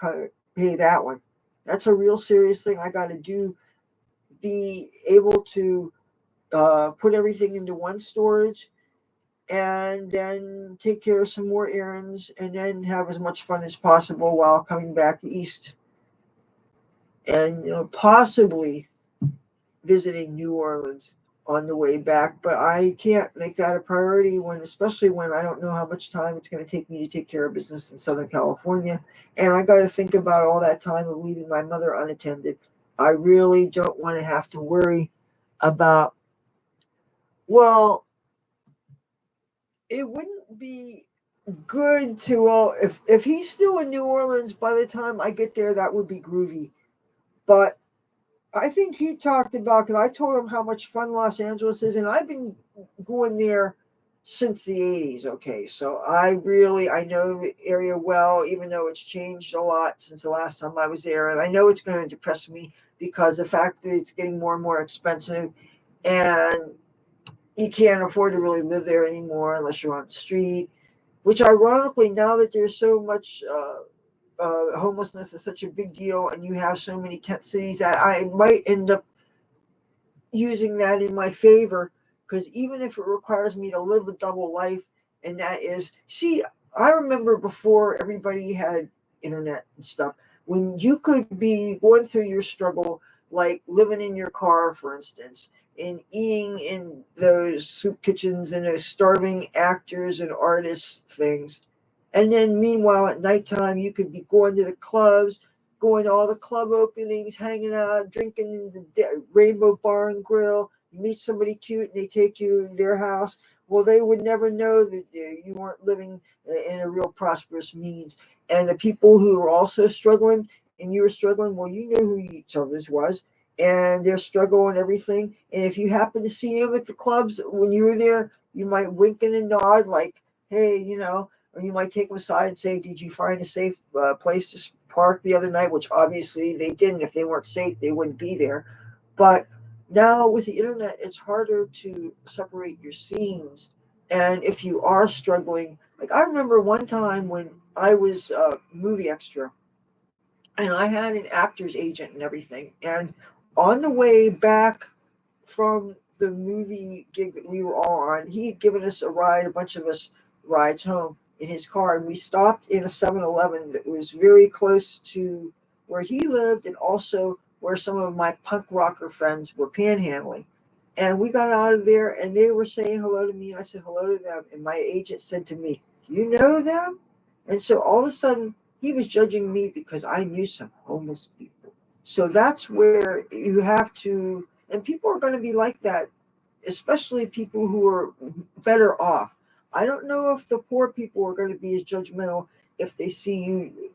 pay that one. That's a real serious thing I got to do. Be able to put everything into one storage and then take care of some more errands and then have as much fun as possible while coming back east and possibly visiting New Orleans on the way back. But I can't make that a priority especially when I don't know how much time it's going to take me to take care of business in Southern California, and I got to think about all that time of leaving my mother unattended. I really don't want to have to worry about. Well, it wouldn't be good to if he's still in New Orleans by the time I get there. That would be groovy, but I think he talked about because I told him how much fun Los Angeles is, and I've been going there since the '80s. Okay, so I know the area well, even though it's changed a lot since the last time I was there, and I know it's going to depress me because the fact that it's getting more and more expensive, and you can't afford to really live there anymore unless you're on the street. Which, ironically, now that there's so much homelessness is such a big deal, and you have so many tent cities that I might end up using that in my favor. Because even if it requires me to live a double life, and that is, see, I remember before everybody had internet and stuff, when you could be going through your struggle, like living in your car, for instance, and eating in those soup kitchens and those starving actors and artists things. And then meanwhile at nighttime you could be going to the clubs, going to all the club openings, hanging out, drinking in the Rainbow Bar and Grill. You meet somebody cute and they take you to their house. Well, they would never know that you weren't living in a real prosperous means. And the people who were also struggling and you were struggling, well, you know who each other's was and their struggle and everything. And if you happen to see them at the clubs when you were there, you might wink and a nod like, hey, or you might take them aside and say, did you find a safe place to park the other night? Which obviously they didn't. If they weren't safe, they wouldn't be there. But now with the internet, it's harder to separate your scenes. And if you are struggling, like I remember one time when I was a movie extra and I had an actor's agent and everything. And on the way back from the movie gig that we were all on, he had given us a ride, a bunch of us rides home in his car. And we stopped in a 7-Eleven that was very close to where he lived and also where some of my punk rocker friends were panhandling. And we got out of there and they were saying hello to me. And I said hello to them. And my agent said to me, do you know them? And so all of a sudden, he was judging me because I knew some homeless people. So that's where you have to, and people are going to be like that, especially people who are better off. I don't know if the poor people are going to be as judgmental if they see you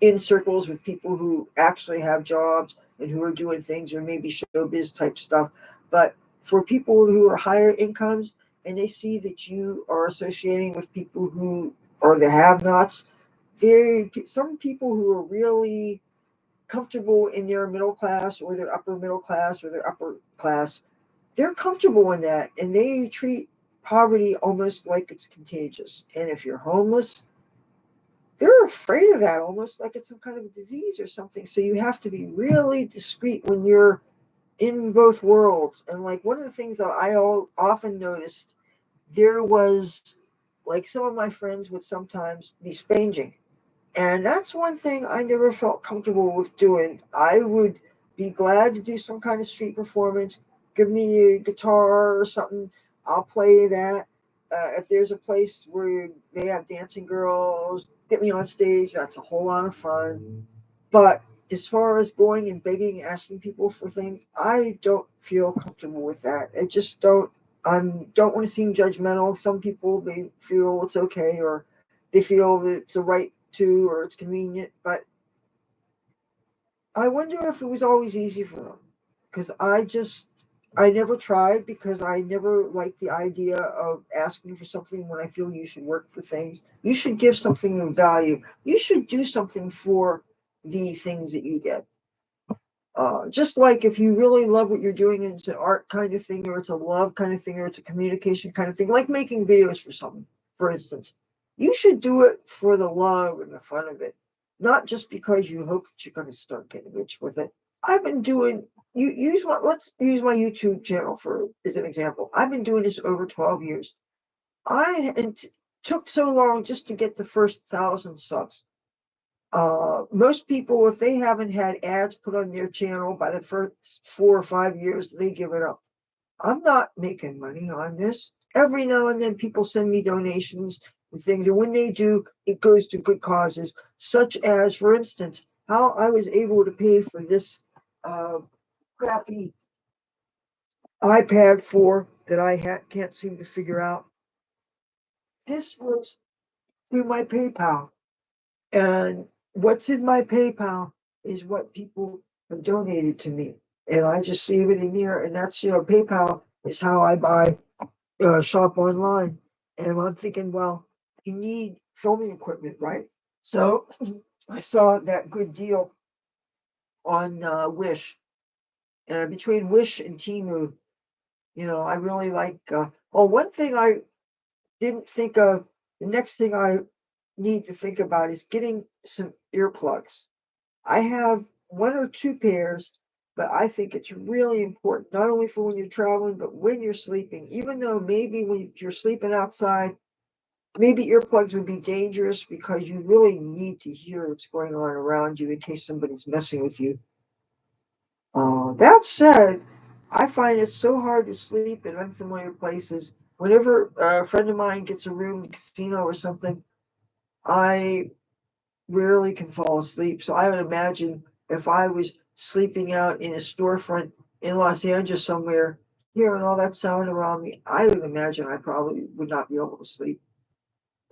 in circles with people who actually have jobs and who are doing things or maybe showbiz type stuff. But for people who are higher incomes and they see that you are associating with people who are the have nots, there some people who are really comfortable in their middle class or their upper middle class or their upper class, they're comfortable in that and they treat poverty almost like it's contagious. And if you're homeless, they're afraid of that almost like it's some kind of a disease or something. So you have to be really discreet when you're in both worlds. And like one of the things that often noticed, there was like some of my friends would sometimes be spanging. And that's one thing I never felt comfortable with doing. I would be glad to do some kind of street performance. Give me a guitar or something, I'll play that. If there's a place where they have dancing girls, get me on stage. That's a whole lot of fun. But as far as going and begging, asking people for things, I don't feel comfortable with that. I just don't. I don't want to seem judgmental. Some people they feel it's okay, or they feel that it's a right to, or it's convenient. But I wonder if it was always easy for them, because I never tried because I never liked the idea of asking for something when I feel you should work for things. You should give something of value. You should do something for the things that you get. Just like if you really love what you're doing, and it's an art kind of thing, or it's a love kind of thing, or it's a communication kind of thing, like making videos for something, for instance, you should do it for the love and the fun of it, not just because you hope that you're going to start getting rich with it. I've been doing you use my let's use my YouTube channel for as an example. I've been doing this over 12 years. I it took so long just to get the first 1,000 subs. Most people, if they haven't had ads put on their channel by the first 4 or 5 years, they give it up. I'm not making money on this. Every now and then, people send me donations and things, and when they do, it goes to good causes, such as, for instance, how I was able to pay for this uh, crappy iPad 4 that can't seem to figure out. This was through my PayPal. And what's in my PayPal is what people have donated to me. And I just save it in here. And that's, PayPal is how I buy, shop online. And I'm thinking, well, you need filming equipment, right? So I saw that good deal on Wish. And between Wish and Timu, I really like. One thing I didn't think of, the next thing I need to think about is getting some earplugs. I have one or two pairs, but I think it's really important, not only for when you're traveling, but when you're sleeping. Even though maybe when you're sleeping outside, maybe earplugs would be dangerous because you really need to hear what's going on around you in case somebody's messing with you. That said, I find it so hard to sleep in unfamiliar places. Whenever a friend of mine gets a room in a casino or something, I rarely can fall asleep. So I would imagine if I was sleeping out in a storefront in Los Angeles somewhere, hearing all that sound around me, I would imagine I probably would not be able to sleep.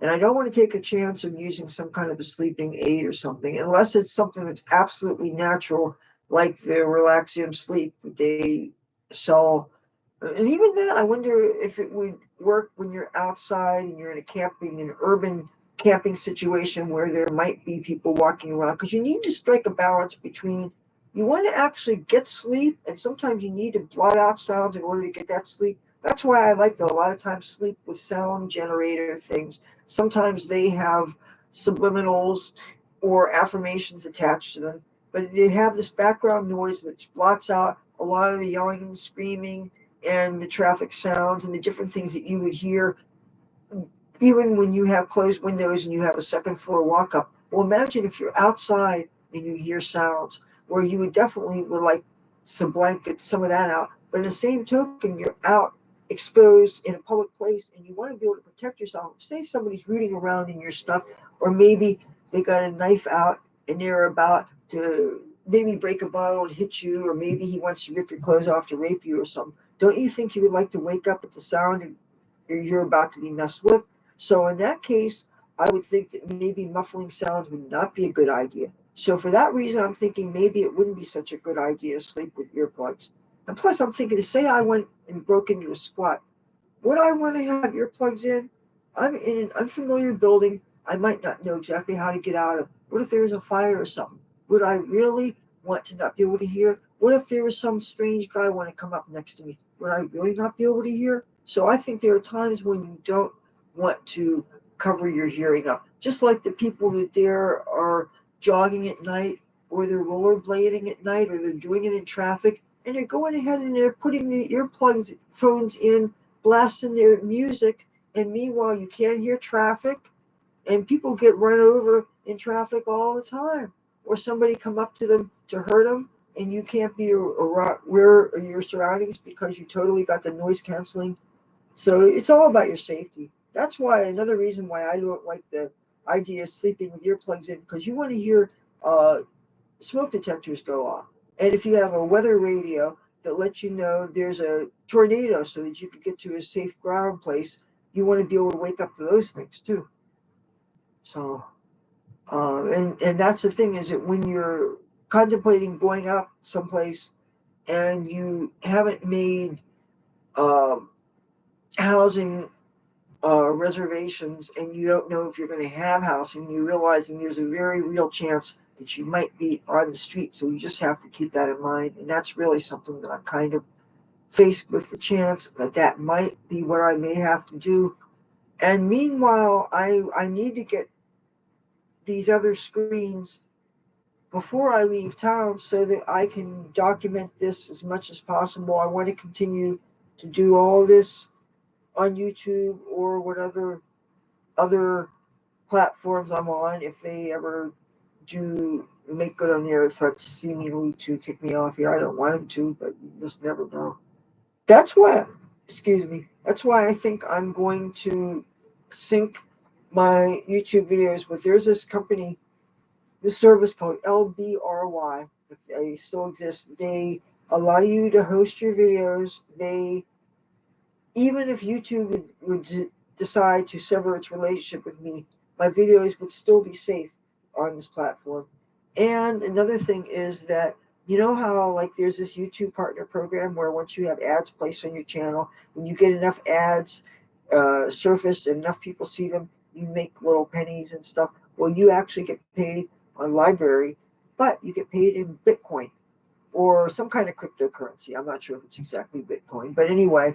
And I don't want to take a chance of using some kind of a sleeping aid or something, unless it's something that's absolutely natural, like the Relaxium sleep that they sell. And even then, I wonder if it would work when you're outside and you're in an urban camping situation where there might be people walking around, because you need to strike a balance between you want to actually get sleep, and sometimes you need to blot out sounds in order to get that sleep. That's why I like to a lot of times sleep with sound generator things. Sometimes they have subliminals or affirmations attached to them, but they have this background noise which blots out a lot of the yelling and screaming and the traffic sounds and the different things that you would hear even when you have closed windows and you have a second floor walk up. Well, imagine if you're outside and you hear sounds where you would like some blanket some of that out. But in the same token, you're out exposed in a public place and you want to be able to protect yourself. Say somebody's rooting around in your stuff, or maybe they got a knife out and they're about to maybe break a bottle and hit you, or maybe he wants to rip your clothes off to rape you or something. Don't you think you would like to wake up at the sound and you're about to be messed with? So in that case, I would think that maybe muffling sounds would not be a good idea. So for that reason, I'm thinking maybe it wouldn't be such a good idea to sleep with earplugs. And plus, I'm thinking to say I went and broke into a squat. Would I want to have earplugs in? I'm in an unfamiliar building I might not know exactly how to get out of. What if there was a fire or something? Would I really want to not be able to hear? What if there was some strange guy want to come up next to me? Would I really not be able to hear? So I think there are times when you don't want to cover your hearing up. Just like the people that there are jogging at night, or they're rollerblading at night, or they're doing it in traffic, and they're going ahead and they're putting the earplugs phones in, blasting their music, and meanwhile you can't hear traffic, and people get run over in traffic all the time, or somebody come up to them to hurt them, and you can't be aware of your surroundings because you totally got the noise canceling. So it's all about your safety. That's why another reason why I don't like the idea of sleeping with earplugs in, because you want to hear uh, smoke detectors go off. And if you have a weather radio that lets you know there's a tornado so that you can get to a safe ground place, you want to be able to wake up to those things too. So, and that's the thing, is that when you're contemplating going out someplace and you haven't made um, housing reservations, and you don't know if you're going to have housing, you're realizing there's a very real chance that you might be on the street. So you just have to keep that in mind. And that's really something that I'm kind of faced with, the chance that that might be what I may have to do. And meanwhile, I need to get these other screens before I leave town so that I can document this as much as possible. I want to continue to do all this on YouTube or whatever other platforms I'm on, if they ever do make good on their threats seemingly to kick me off here. I don't want them to, but you just never know. That's why, excuse me, that's why I think I'm going to sync my YouTube videos with, there's this company, this service called LBRY, if they still exist. They allow you to host your videos. They, even if YouTube would decide to sever its relationship with me, my videos would still be safe on this platform. And another thing is that, you know how like there's this YouTube partner program where once you have ads placed on your channel, when you get enough ads surfaced and enough people see them, you make little pennies and stuff. Well, you actually get paid on library, but you get paid in Bitcoin or some kind of cryptocurrency. I'm not sure if it's exactly Bitcoin, but anyway,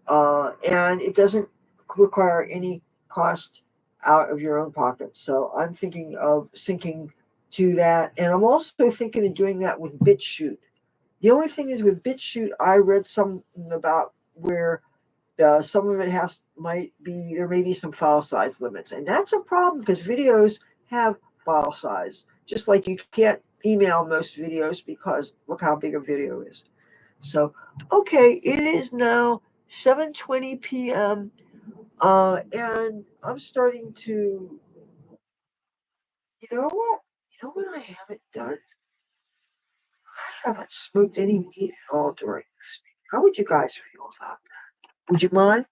and it doesn't require any cost out of your own pocket. So I'm thinking of syncing to that, and I'm also thinking of doing that with BitChute. The only thing is with BitChute, I read something about where some of it might be, there may be some file size limits, and that's a problem because videos have file size. Just like you can't email most videos because look how big a video is. So, okay, it is now 7:20 p.m. And I'm starting to, you know what? You know what I haven't done? I haven't smoked any weed at all during this. How would you guys feel about that? Would you mind?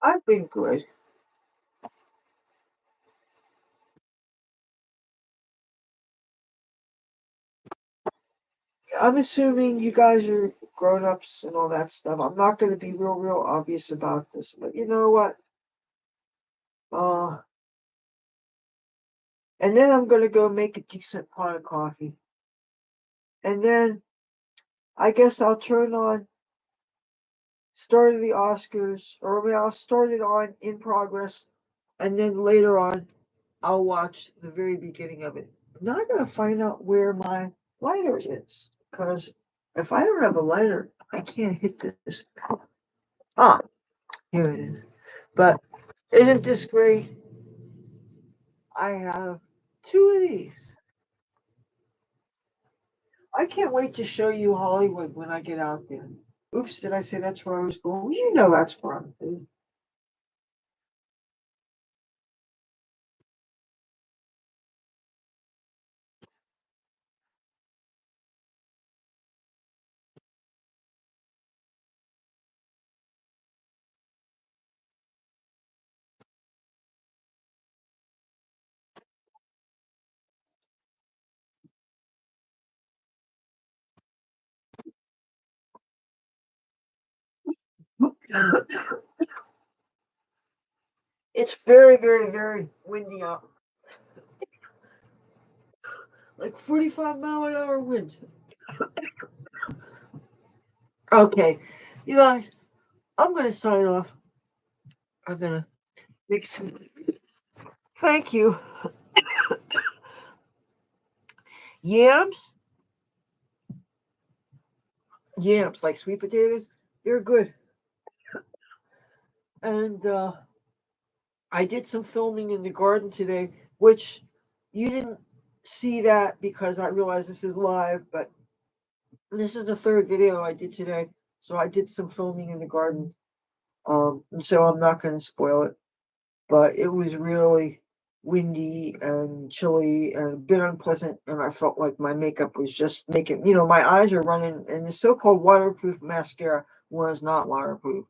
I've been good. I'm assuming you guys are grown ups and all that stuff. I'm not going to be real obvious about this, but you know what? Uh, and then I'm going to go make a decent pot of coffee. And then I guess I'll turn on start of the Oscars, or I mean, I'll start it on In Progress, and then later on, I'll watch the very beginning of it. Now I gotta find out where my lighter is, because if I don't have a lighter, I can't hit this. Ah, here it is. But isn't this great? I have two of these. I can't wait to show you Hollywood when I get out there. Oops, did I say that's where I was going? Well, you know that's where I'm going. It's very, very, very windy out. Like 45-mile-an-hour winds. Okay, you guys, I'm gonna sign off. I'm gonna make some. Thank you. Yams, yams like sweet potatoes. They're good. And I did some filming in the garden today, which you didn't see that because I realize this is live, but this is the third video I did today. So I did some filming in the garden. And so I'm not going to spoil it, but it was really windy and chilly and a bit unpleasant. And I felt like my makeup was just making, my eyes are running, and the so-called waterproof mascara was not waterproof.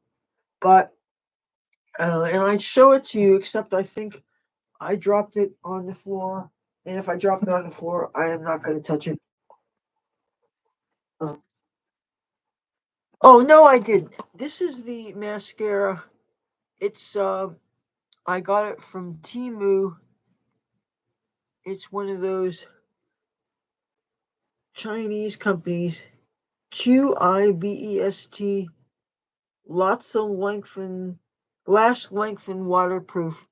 But, and I'd show it to you, except I think I dropped it on the floor. And if I drop it on the floor, I am not going to touch it. Uh, oh, no, I did. This is the mascara. It's, I got it from Temu. It's one of those Chinese companies. QIBEST. Lots of lengthen, lash lengthen waterproof.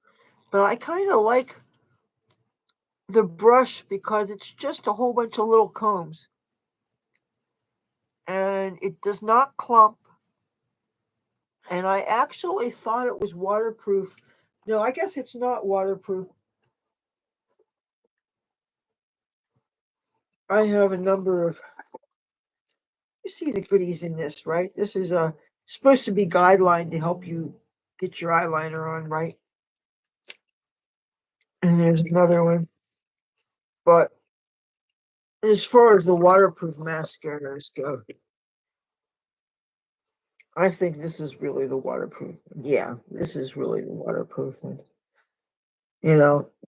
But I kind of like the brush because it's just a whole bunch of little combs. And it does not clump. And I actually thought it was waterproof. No, I guess it's not waterproof. I have a number of. You see the goodies in this, right? This is supposed to be guideline to help you get your eyeliner on, right? And there's another one. But as far as the waterproof mascaras go, I think this is really the waterproof. Yeah, this is really the waterproof one.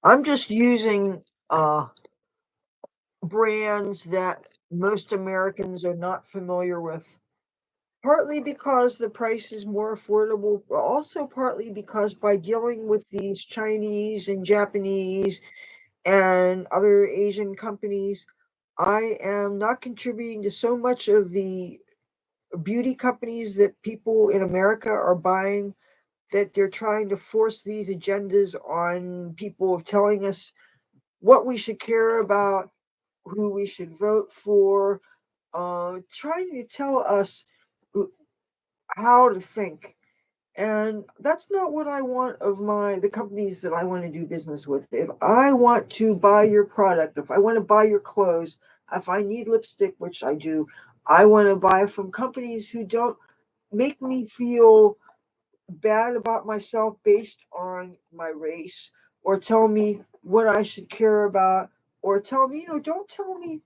I'm just using brands that most Americans are not familiar with. Partly because the price is more affordable, but also partly because by dealing with these Chinese and Japanese and other Asian companies, I am not contributing to so much of the beauty companies that people in America are buying, that they're trying to force these agendas on people of telling us what we should care about, who we should vote for, trying to tell us how to think. And that's not what I want of the companies that I want to do business with. If I want to buy your product, if I want to buy your clothes, if I need lipstick, which I do, I want to buy from companies who don't make me feel bad about myself based on my race, or tell me what I should care about, or tell me, don't tell me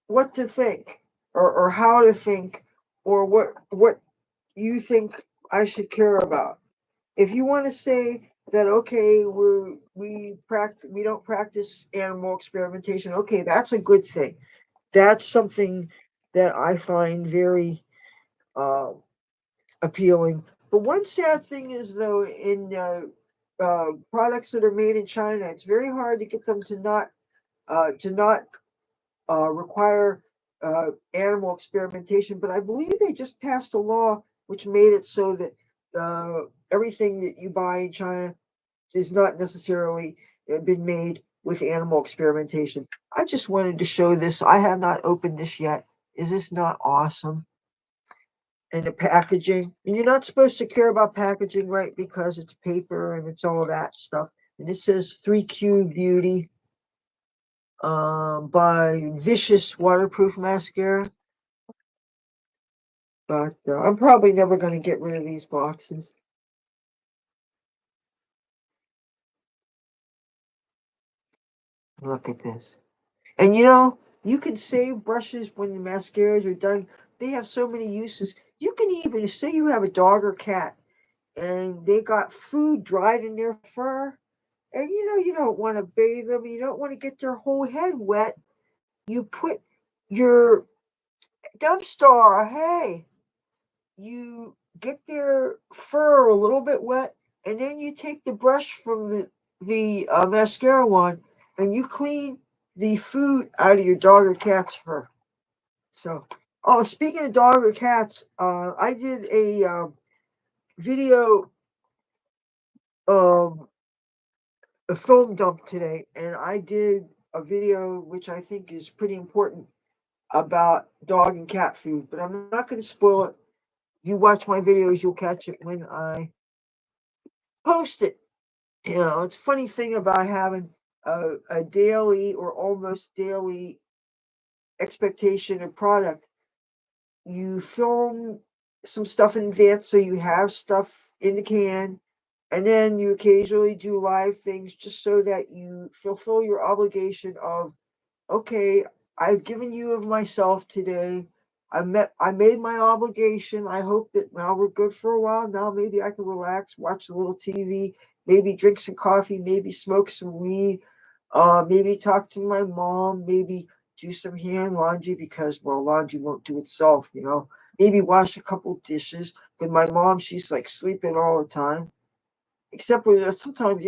what to think, or how to think, or what you think I should care about. If you want to say that, okay, we don't practice animal experimentation, okay, that's a good thing. That's something that I find very uh, appealing. But one sad thing is, though, in products that are made in China, it's very hard to get them to not require animal experimentation. But I believe they just passed a law which made it so that everything that you buy in China is not necessarily been made with animal experimentation. I just wanted to show this. I have not opened this yet. Is this not awesome? And the packaging. And you're not supposed to care about packaging, right? Because it's paper and it's all that stuff. And it says 3Q Beauty. by Vicious Waterproof Mascara. But I'm probably never going to get rid of these boxes. Look at this. And you can save brushes when the mascaras are done. They have so many uses. You can even say you have a dog or cat and they got food dried in their fur. And you don't want to bathe them, you don't want to get their whole head wet. You put your dumpster, hey, you get their fur a little bit wet, and then you take the brush from the mascara one, and you clean the food out of your dog or cat's fur. So, oh, speaking of dog or cats, I did video, um, a film dump today, and I did a video which I think is pretty important about dog and cat food, but I'm not going to spoil it. You watch my videos, you'll catch it when I post it. It's a funny thing about having a daily or almost daily expectation of product. You film some stuff in advance so you have stuff in the can, and then you occasionally do live things just so that you fulfill your obligation of, okay, I've given you of myself today. I made my obligation. I hope that now we're good for a while. Now maybe I can relax, watch a little TV, maybe drink some coffee, maybe smoke some weed, maybe talk to my mom, maybe do some hand laundry because well, laundry won't do itself. Maybe wash a couple dishes. But my mom, she's like sleeping all the time. Except for sometimes,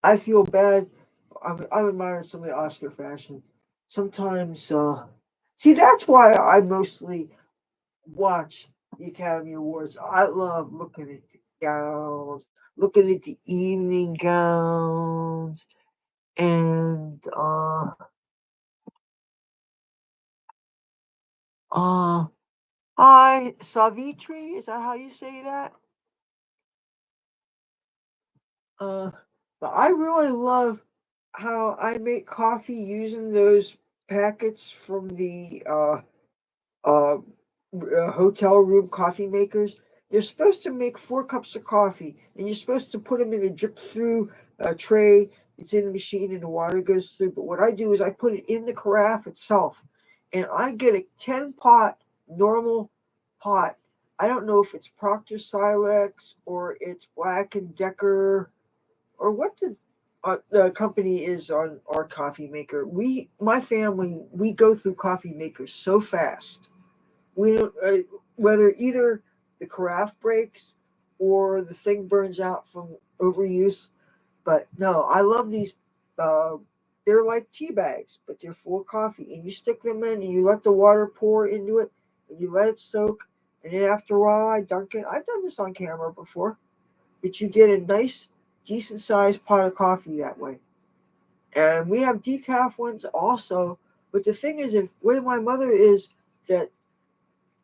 I feel bad. I'm admiring some of the Oscar fashion. Sometimes, see, that's why I mostly watch the Academy Awards. I love looking at the gowns, looking at the evening gowns, and uh, hi, Savitri. Is that how you say that? Uh, but I really love how I make coffee using those packets from the uh, hotel room coffee makers. They're supposed to make 4 cups of coffee, and you're supposed to put them in a drip through tray. It's in the machine, and the water goes through. But what I do is I put it in the carafe itself, and I get a 10 pot normal pot. I don't know if it's Proctor Silex or it's Black and Decker or what the company is on our coffee maker. My family, we go through coffee makers so fast. We don't, whether either the carafe breaks or the thing burns out from overuse. But no, I love these. Uh, they're like tea bags, but they're full of coffee, and you stick them in, and you let the water pour into it, and you let it soak. And then after a while, I dunk it. I've done this on camera before, but you get a nice, decent sized pot of coffee that way. And we have decaf ones also. But the thing is, if way my mother is that,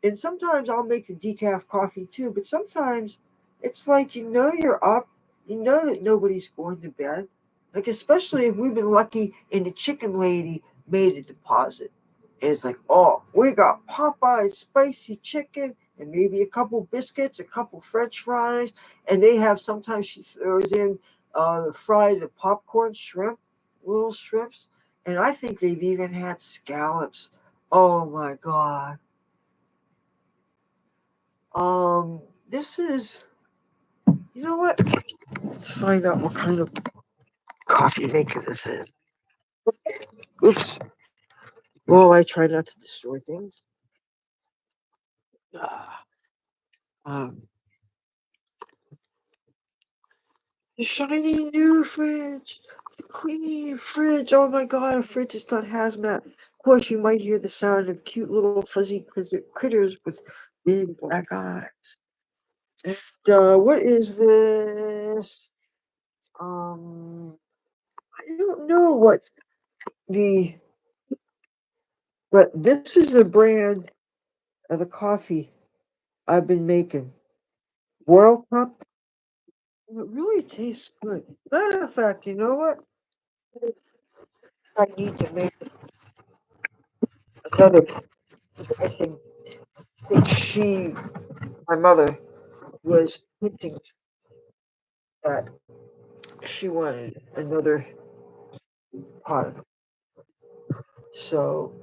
and sometimes I'll make the decaf coffee too, but sometimes it's like you're up, you know that nobody's going to bed. Like especially if we've been lucky and the chicken lady made a deposit. And it's like, oh, we got Popeye spicy chicken and maybe a couple biscuits, a couple French fries, and they have sometimes she throws in fried popcorn shrimp, little shrimps, and I think they've even had scallops. Oh my god. This is, you know what? Let's find out what kind of coffee maker this is. Oops. Well, I try not to destroy things. Ah, um, the shiny new fridge, the clean fridge. Oh my god, a fridge is not hazmat. Of course, you might hear the sound of cute little fuzzy critters with big black eyes. And what is this? Um, I don't know what the, but this is the brand of the coffee I've been making. Royal Cup. It really tastes good. Matter of fact, you know what? I need to make another. I think my mother, was hinting that she wanted another pot. So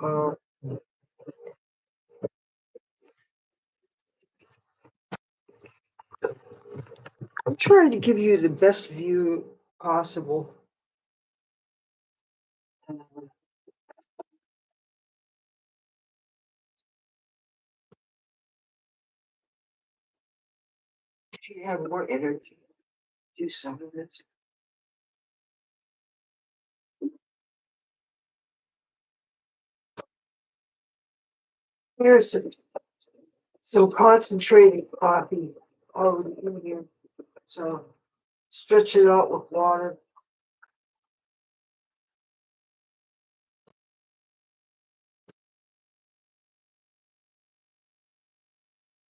I'm trying to give you the best view possible. She have more energy to do some of this. Here's some concentrated coffee already in here. So stretch it out with water.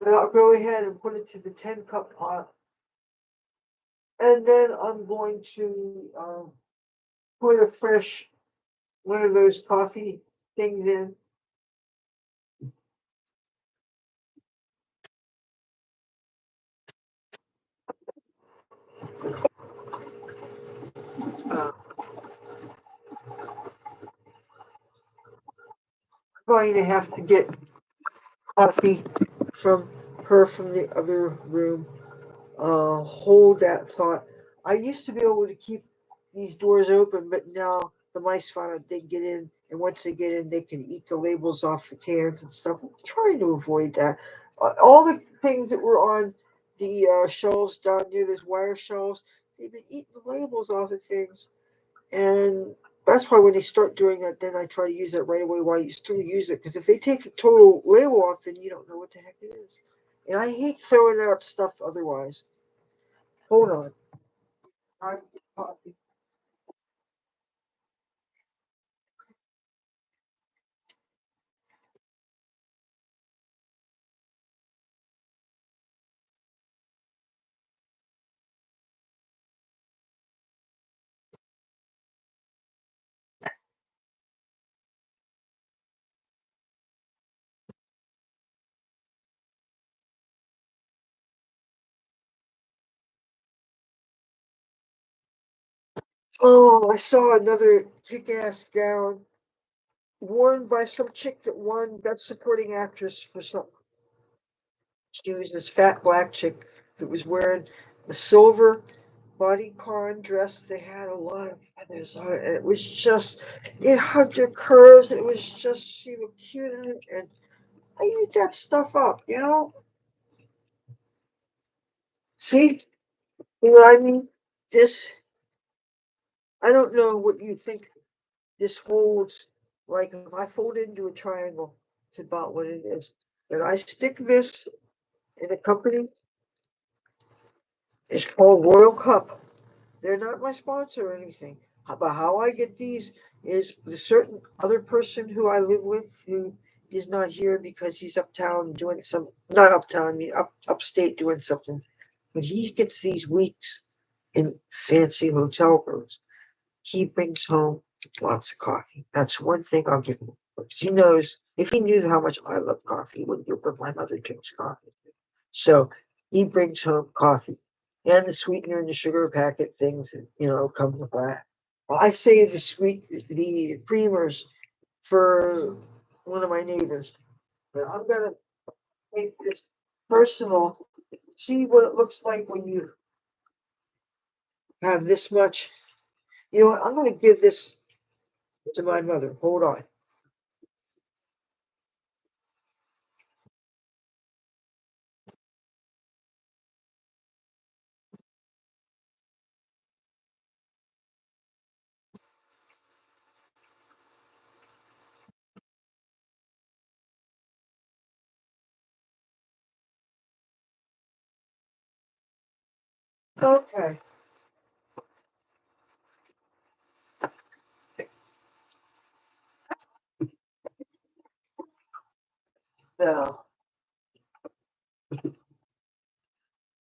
And I'll go ahead and put it to the 10-cup pot. And then I'm going to put a fresh one of those coffee things in. I'm going to have to get coffee from her from the other room. Hold that thought. I used to be able to keep these doors open, but now the mice found out they get in, and once they get in, they can eat the labels off the cans and stuff. I'm trying to avoid that. All the things that were on the shelves down near those wire shelves, they've been eating the labels off of things, and that's why when they start doing that, then I try to use that right away while you still use it. Because if they take the total label off, then you don't know what the heck it is. And I hate throwing out stuff otherwise. Hold on. I, I saw another kick-ass gown worn by some chick that won Best Supporting Actress for some. She was this fat black chick that was wearing a silver bodycon dress. They had a lot of feathers on it, and it was just, it hugged her curves. It was just, she looked cute in it, and I eat that stuff up, you know? See? You know what I mean? This, I don't know what you think this holds. Like, if I fold it into a triangle, it's about what it is. And I stick this in a company, it's called Royal Cup. They're not my sponsor or anything. But how I get these is the certain other person who I live with who is not here because he's uptown doing some, not uptown, I mean upstate doing something. But he gets these weeks in fancy hotel rooms. He brings home lots of coffee. That's one thing I'll give him. Because he knows if he knew how much I love coffee, he wouldn't do it, but my mother drinks coffee. So he brings home coffee and the sweetener and the sugar packet things that, come with that. Well, I saved the creamers for one of my neighbors. But I'm gonna take this personal, see what it looks like when you have this much. You know what? I'm gonna give this to my mother. Hold on. Okay. Now,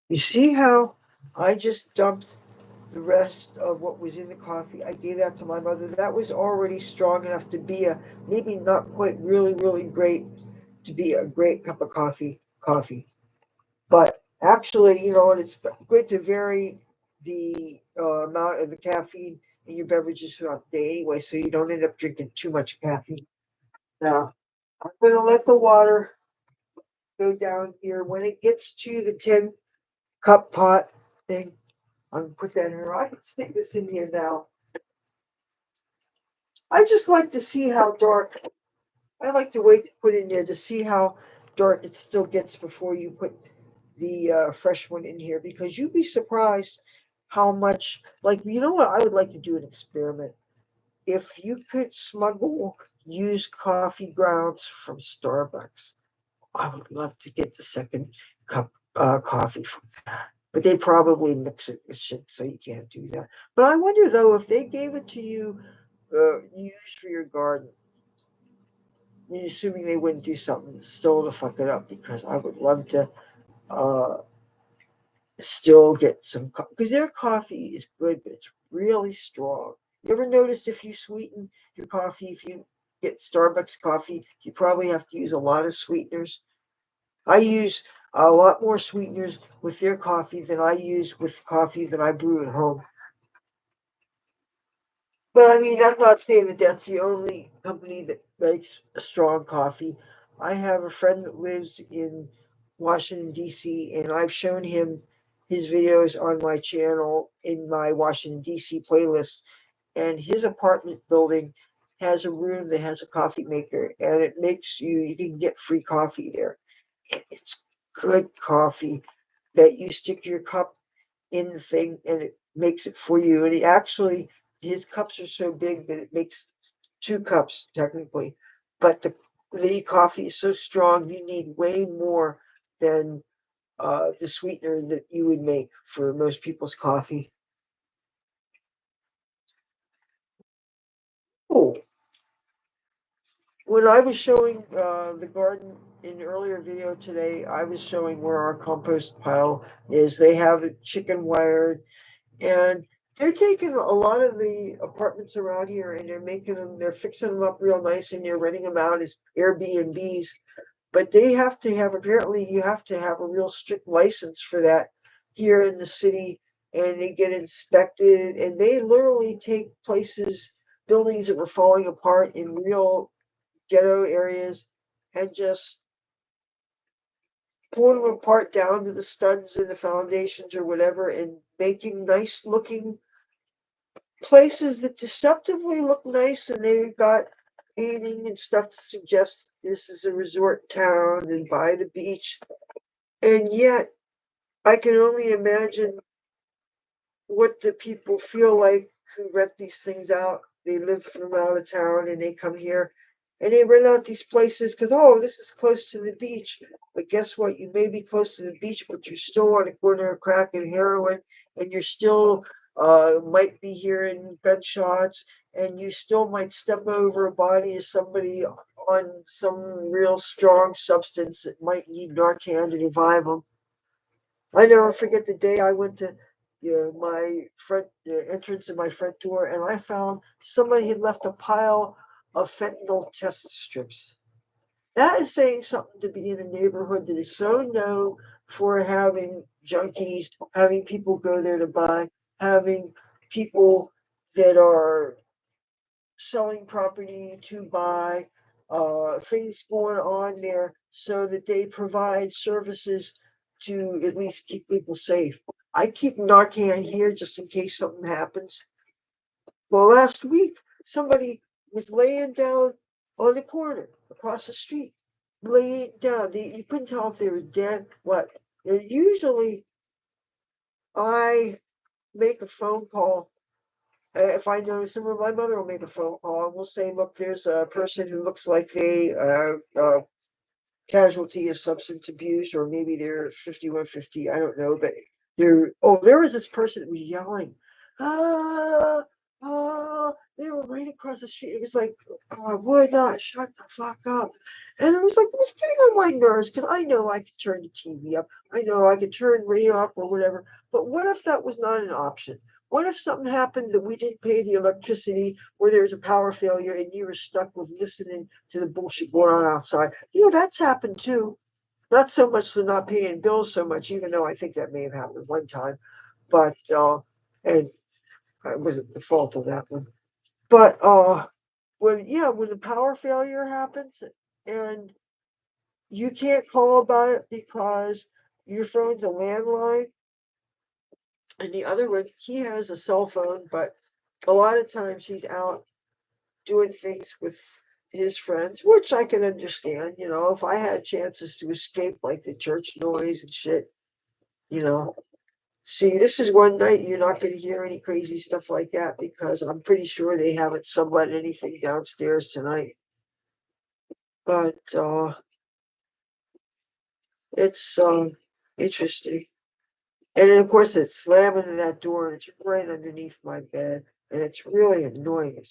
you see how I just dumped the rest of what was in the coffee. I gave that to my mother. That was already strong enough to be a maybe not quite really, really great to be a great cup of coffee. But actually, and it's good to vary the amount of the caffeine in your beverages throughout the day anyway, so you don't end up drinking too much caffeine. Now, I'm going to let the water go down here. When it gets to the 10 cup pot thing, I'm going to put that in here. I can stick this in here now. I just like to see how dark. I like to wait to put it in there to see how dark it still gets before you put the fresh one in here, because you'd be surprised how much. Like, you know what? I would like to do an experiment. If you could smuggle used coffee grounds from Starbucks, I would love to get the second cup coffee from that. But they probably mix it with shit, so you can't do that. But I wonder though if they gave it to you used for your garden. I mean, assuming they wouldn't do something still to fuck it up, because I would love to uh, still get some because their coffee is good, but it's really strong. You ever noticed if you sweeten your coffee, if you get Starbucks coffee, you probably have to use a lot of sweeteners. I use a lot more sweeteners with their coffee than I use with coffee that I brew at home. But I mean, I'm not saying that that's the only company that makes a strong coffee. I have a friend that lives in Washington, D.C., and I've shown him his videos on my channel in my Washington, D.C. playlist. And his apartment building has a room that has a coffee maker, and it makes you can get free coffee there. And it's good coffee that you stick your cup in the thing and it makes it for you. And he actually, his cups are so big that it makes 2 cups technically. But the coffee is so strong, you need way more than the sweetener that you would make for most people's coffee. Oh, when I was showing the garden in the earlier video today, I was showing where our compost pile is. They have it chicken wired. And they're taking a lot of the apartments around here and they're fixing them up real nice and they're renting them out as Airbnbs. But they have to have, apparently, you have to have a real strict license for that here in the city, and they get inspected and they literally take places, buildings that were falling apart in real ghetto areas, and just pulling them apart down to the studs and the foundations or whatever, and making nice looking places that deceptively look nice, and they've got painting and stuff to suggest this is a resort town and by the beach. And yet, I can only imagine what the people feel like who rent these things out. They live from out of town and they come here and they rent out these places because, oh, this is close to the beach. But guess what? You may be close to the beach, but you're still on a corner of crack and heroin, and you're still might be hearing gunshots, and you still might step over a body of somebody on some real strong substance that might need Narcan to revive them. I never forget the day I went to my front the entrance of my front door, and I found somebody had left a pile of fentanyl test strips. That is saying something to be in a neighborhood that is so known for having junkies, having people go there to buy, having people that are selling property to buy, things going on there so that they provide services to at least keep people safe. I keep Narcan here just in case something happens. Well, last week, somebody was laying down on the corner across the street, laying down. You couldn't tell if they were dead, what. And usually, I make a phone call if I notice them, my mother will make a phone call and we'll say, look, there's a person who looks like they casualty of substance abuse, or maybe they're 5150. I don't know, but there was this person that was yelling, ah, they were right across the street. It was like, oh, I would not shut the fuck up. And it was like, it was getting on my nerves because I know I could turn the TV up. I know I could turn radio up or whatever. But what if that was not an option? What if something happened that we didn't pay the electricity, or there was a power failure and you were stuck with listening to the bullshit going on outside? That's happened too. Not so much to not paying bills so much, even though I think that may have happened one time. But and I wasn't the fault of that one. But when the power failure happens and you can't call about it because your phone's a landline, and the other one, he has a cell phone, but a lot of times he's out doing things with his friends, which I can understand. If I had chances to escape like the church noise and shit, you know. See, this is one night you're not going to hear any crazy stuff like that because I'm pretty sure they haven't sublet anything downstairs tonight. But it's interesting. And then, of course, it's slamming to that door, and it's right underneath my bed, and it's really annoying.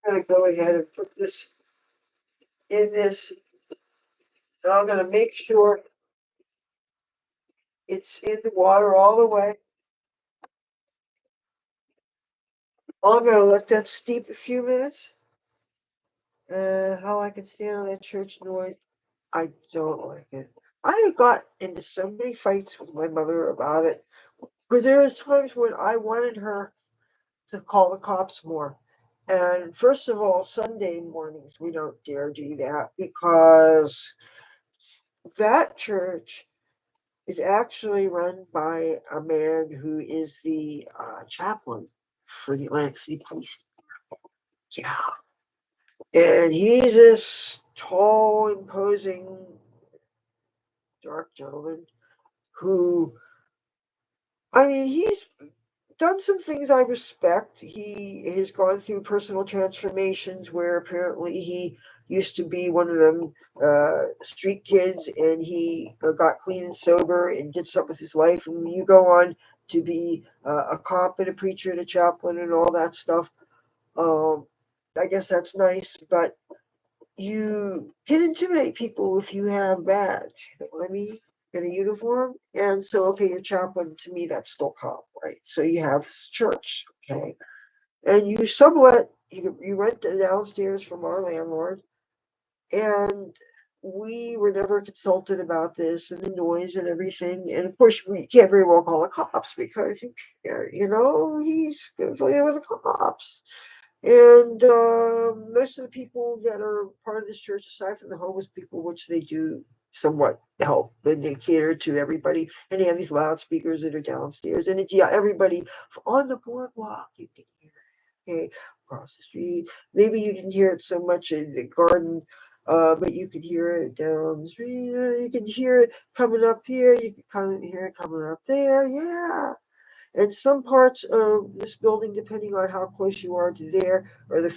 I'm gonna go ahead and put this in this, and I'm gonna make sure it's in the water all the way. I'm gonna let that steep a few minutes. How I can stand on that church noise, I don't like it. I got into so many fights with my mother about it because there was times when I wanted her to call the cops more. And first of all, Sunday mornings, we don't dare do that because that church is actually run by a man who is the chaplain for the Atlantic City Police. Yeah. And he's this tall, imposing, dark gentleman who, I mean, he's done some things I respect. He has gone through personal transformations where apparently he used to be one of them street kids, and he got clean and sober and did something with his life. And when you go on to be a cop and a preacher and a chaplain and all that stuff, um, I guess that's nice. But you can intimidate people if you have a badge, you know what I mean? In a uniform. And so, okay, your chaplain, to me, that's still cop, right? So you have church, okay? And you sublet, you rent the downstairs from our landlord. And we were never consulted about this and the noise and everything. And of course, we can't very well call the cops because he's affiliated with the cops. And most of the people that are part of this church, aside from the homeless people, which they do somewhat help, and they cater to everybody, and they have these loudspeakers that are downstairs, and it's everybody on the boardwalk. You can hear it, okay, across the street. Maybe you didn't hear it so much in the garden, but you could hear it down the street. You can hear it coming up here. You can hear it coming up there. Yeah. And some parts of this building, depending on how close you are to there, or the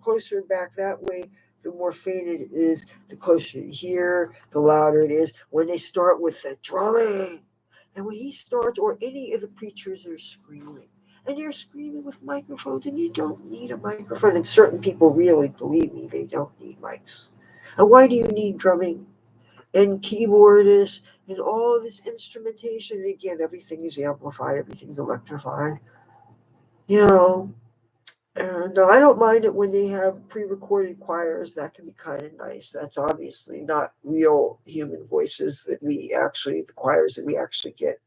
closer back that way, the more faint it is, the closer you hear, the louder it is. When they start with the drumming, and when he starts, or any of the preachers are screaming, and you're screaming with microphones, and you don't need a microphone. And certain people really, believe me, they don't need mics. And why do you need drumming and keyboardists and all this instrumentation? And again, everything is amplified, everything's electrified, you know. And I don't mind it when they have pre-recorded choirs. That can be kind of nice. That's obviously not real human voices that the choirs that we actually get.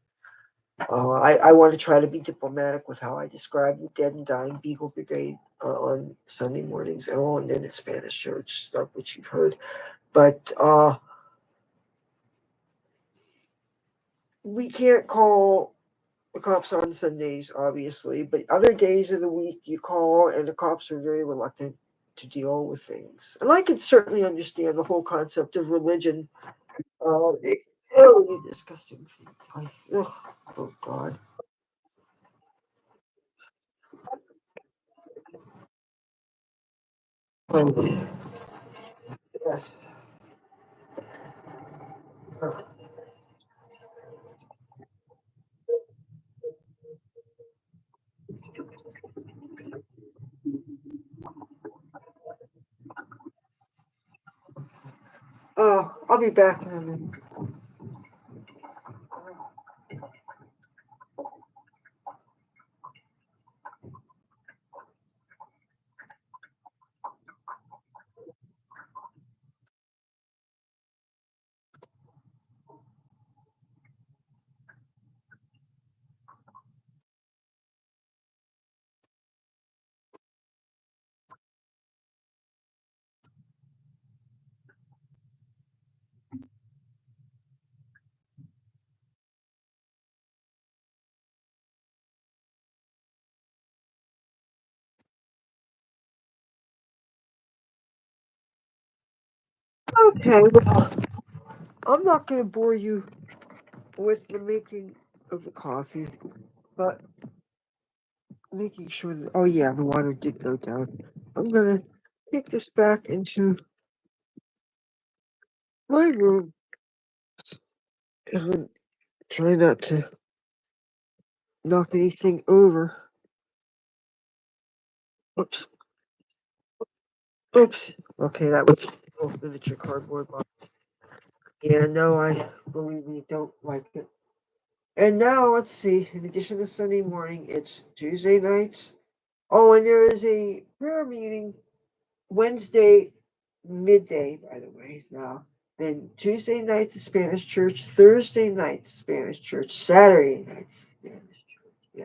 I want to try to be diplomatic with how I describe the Dead and Dying Beagle Brigade on Sunday mornings, and then at Spanish Church stuff, which you've heard. But we can't call the cops on Sundays, obviously, but other days of the week you call, and the cops are very reluctant to deal with things. And I can certainly understand the whole concept of religion. It's really disgusting things. Oh God. Right. Yes. Oh, I'll be back in a minute. Okay, well, I'm not going to bore you with the making of the coffee, but making sure that, oh yeah, the water did go down. I'm going to take this back into my room and try not to knock anything over. Oops. Oops. Okay, that was a miniature cardboard box. Yeah, no, I believe me, don't like it. And now let's see. In addition to Sunday morning, it's Tuesday nights. Oh, and there is a prayer meeting Wednesday midday, by the way. Now, then Tuesday night the Spanish church, Thursday night the Spanish church, Saturday night Spanish church. Yeah.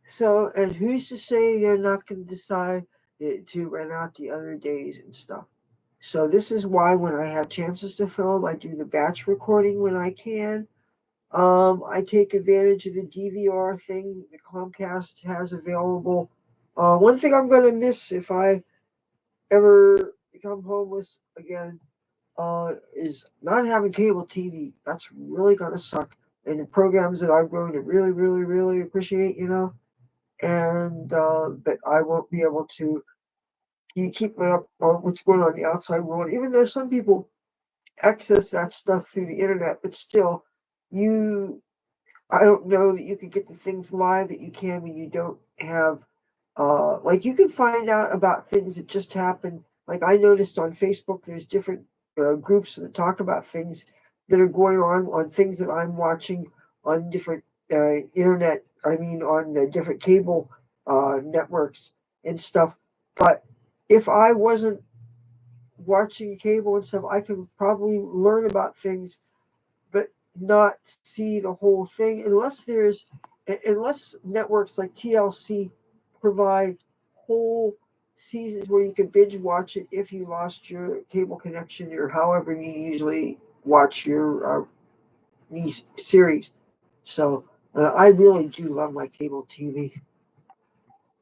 So, and who's to say they're not going to decide to rent out the other days and stuff? So this is why when I have chances to film, I do the batch recording when I can. I take advantage of the DVR thing the Comcast has available. One thing I'm gonna miss if I ever become homeless again is not having cable TV. That's really gonna suck. And the programs that I've grown to really, really, really appreciate, and that I won't be able to keep up on what's going on in the outside world. Even though some people access that stuff through the internet, but still, you I don't know that you can get the things live that you can when you don't have like you can find out about things that just happened. Like I noticed on Facebook, there's different groups that talk about things that are going on things that I'm watching on different internet. I mean, on the different cable networks and stuff. But if I wasn't watching cable and stuff, I could probably learn about things but not see the whole thing unless networks like TLC provide whole seasons where you can binge watch it if you lost your cable connection or however you usually watch your these series. So I really do love my cable TV.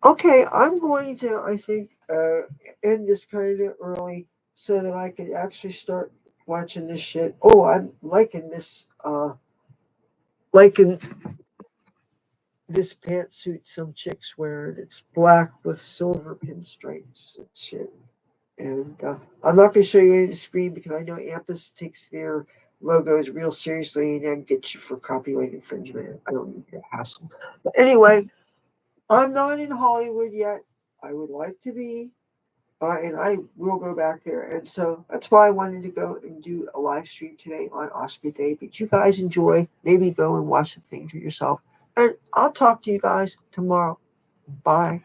Okay, I'm going to, I think, end this kind of early so that I can actually start watching this shit. Oh, I'm liking this, liking this pantsuit some chicks wearing. It's black with silver pinstripes and shit. And I'm not going to show you any of the screen because I know Ampus takes their logos real seriously and then gets you for copyright infringement. I don't need your hassle. But anyway, I'm not in Hollywood yet. I would like to be, and I will go back there. And so that's why I wanted to go and do a live stream today on Oscar Day. But you guys enjoy. Maybe go and watch the thing for yourself. And I'll talk to you guys tomorrow. Bye.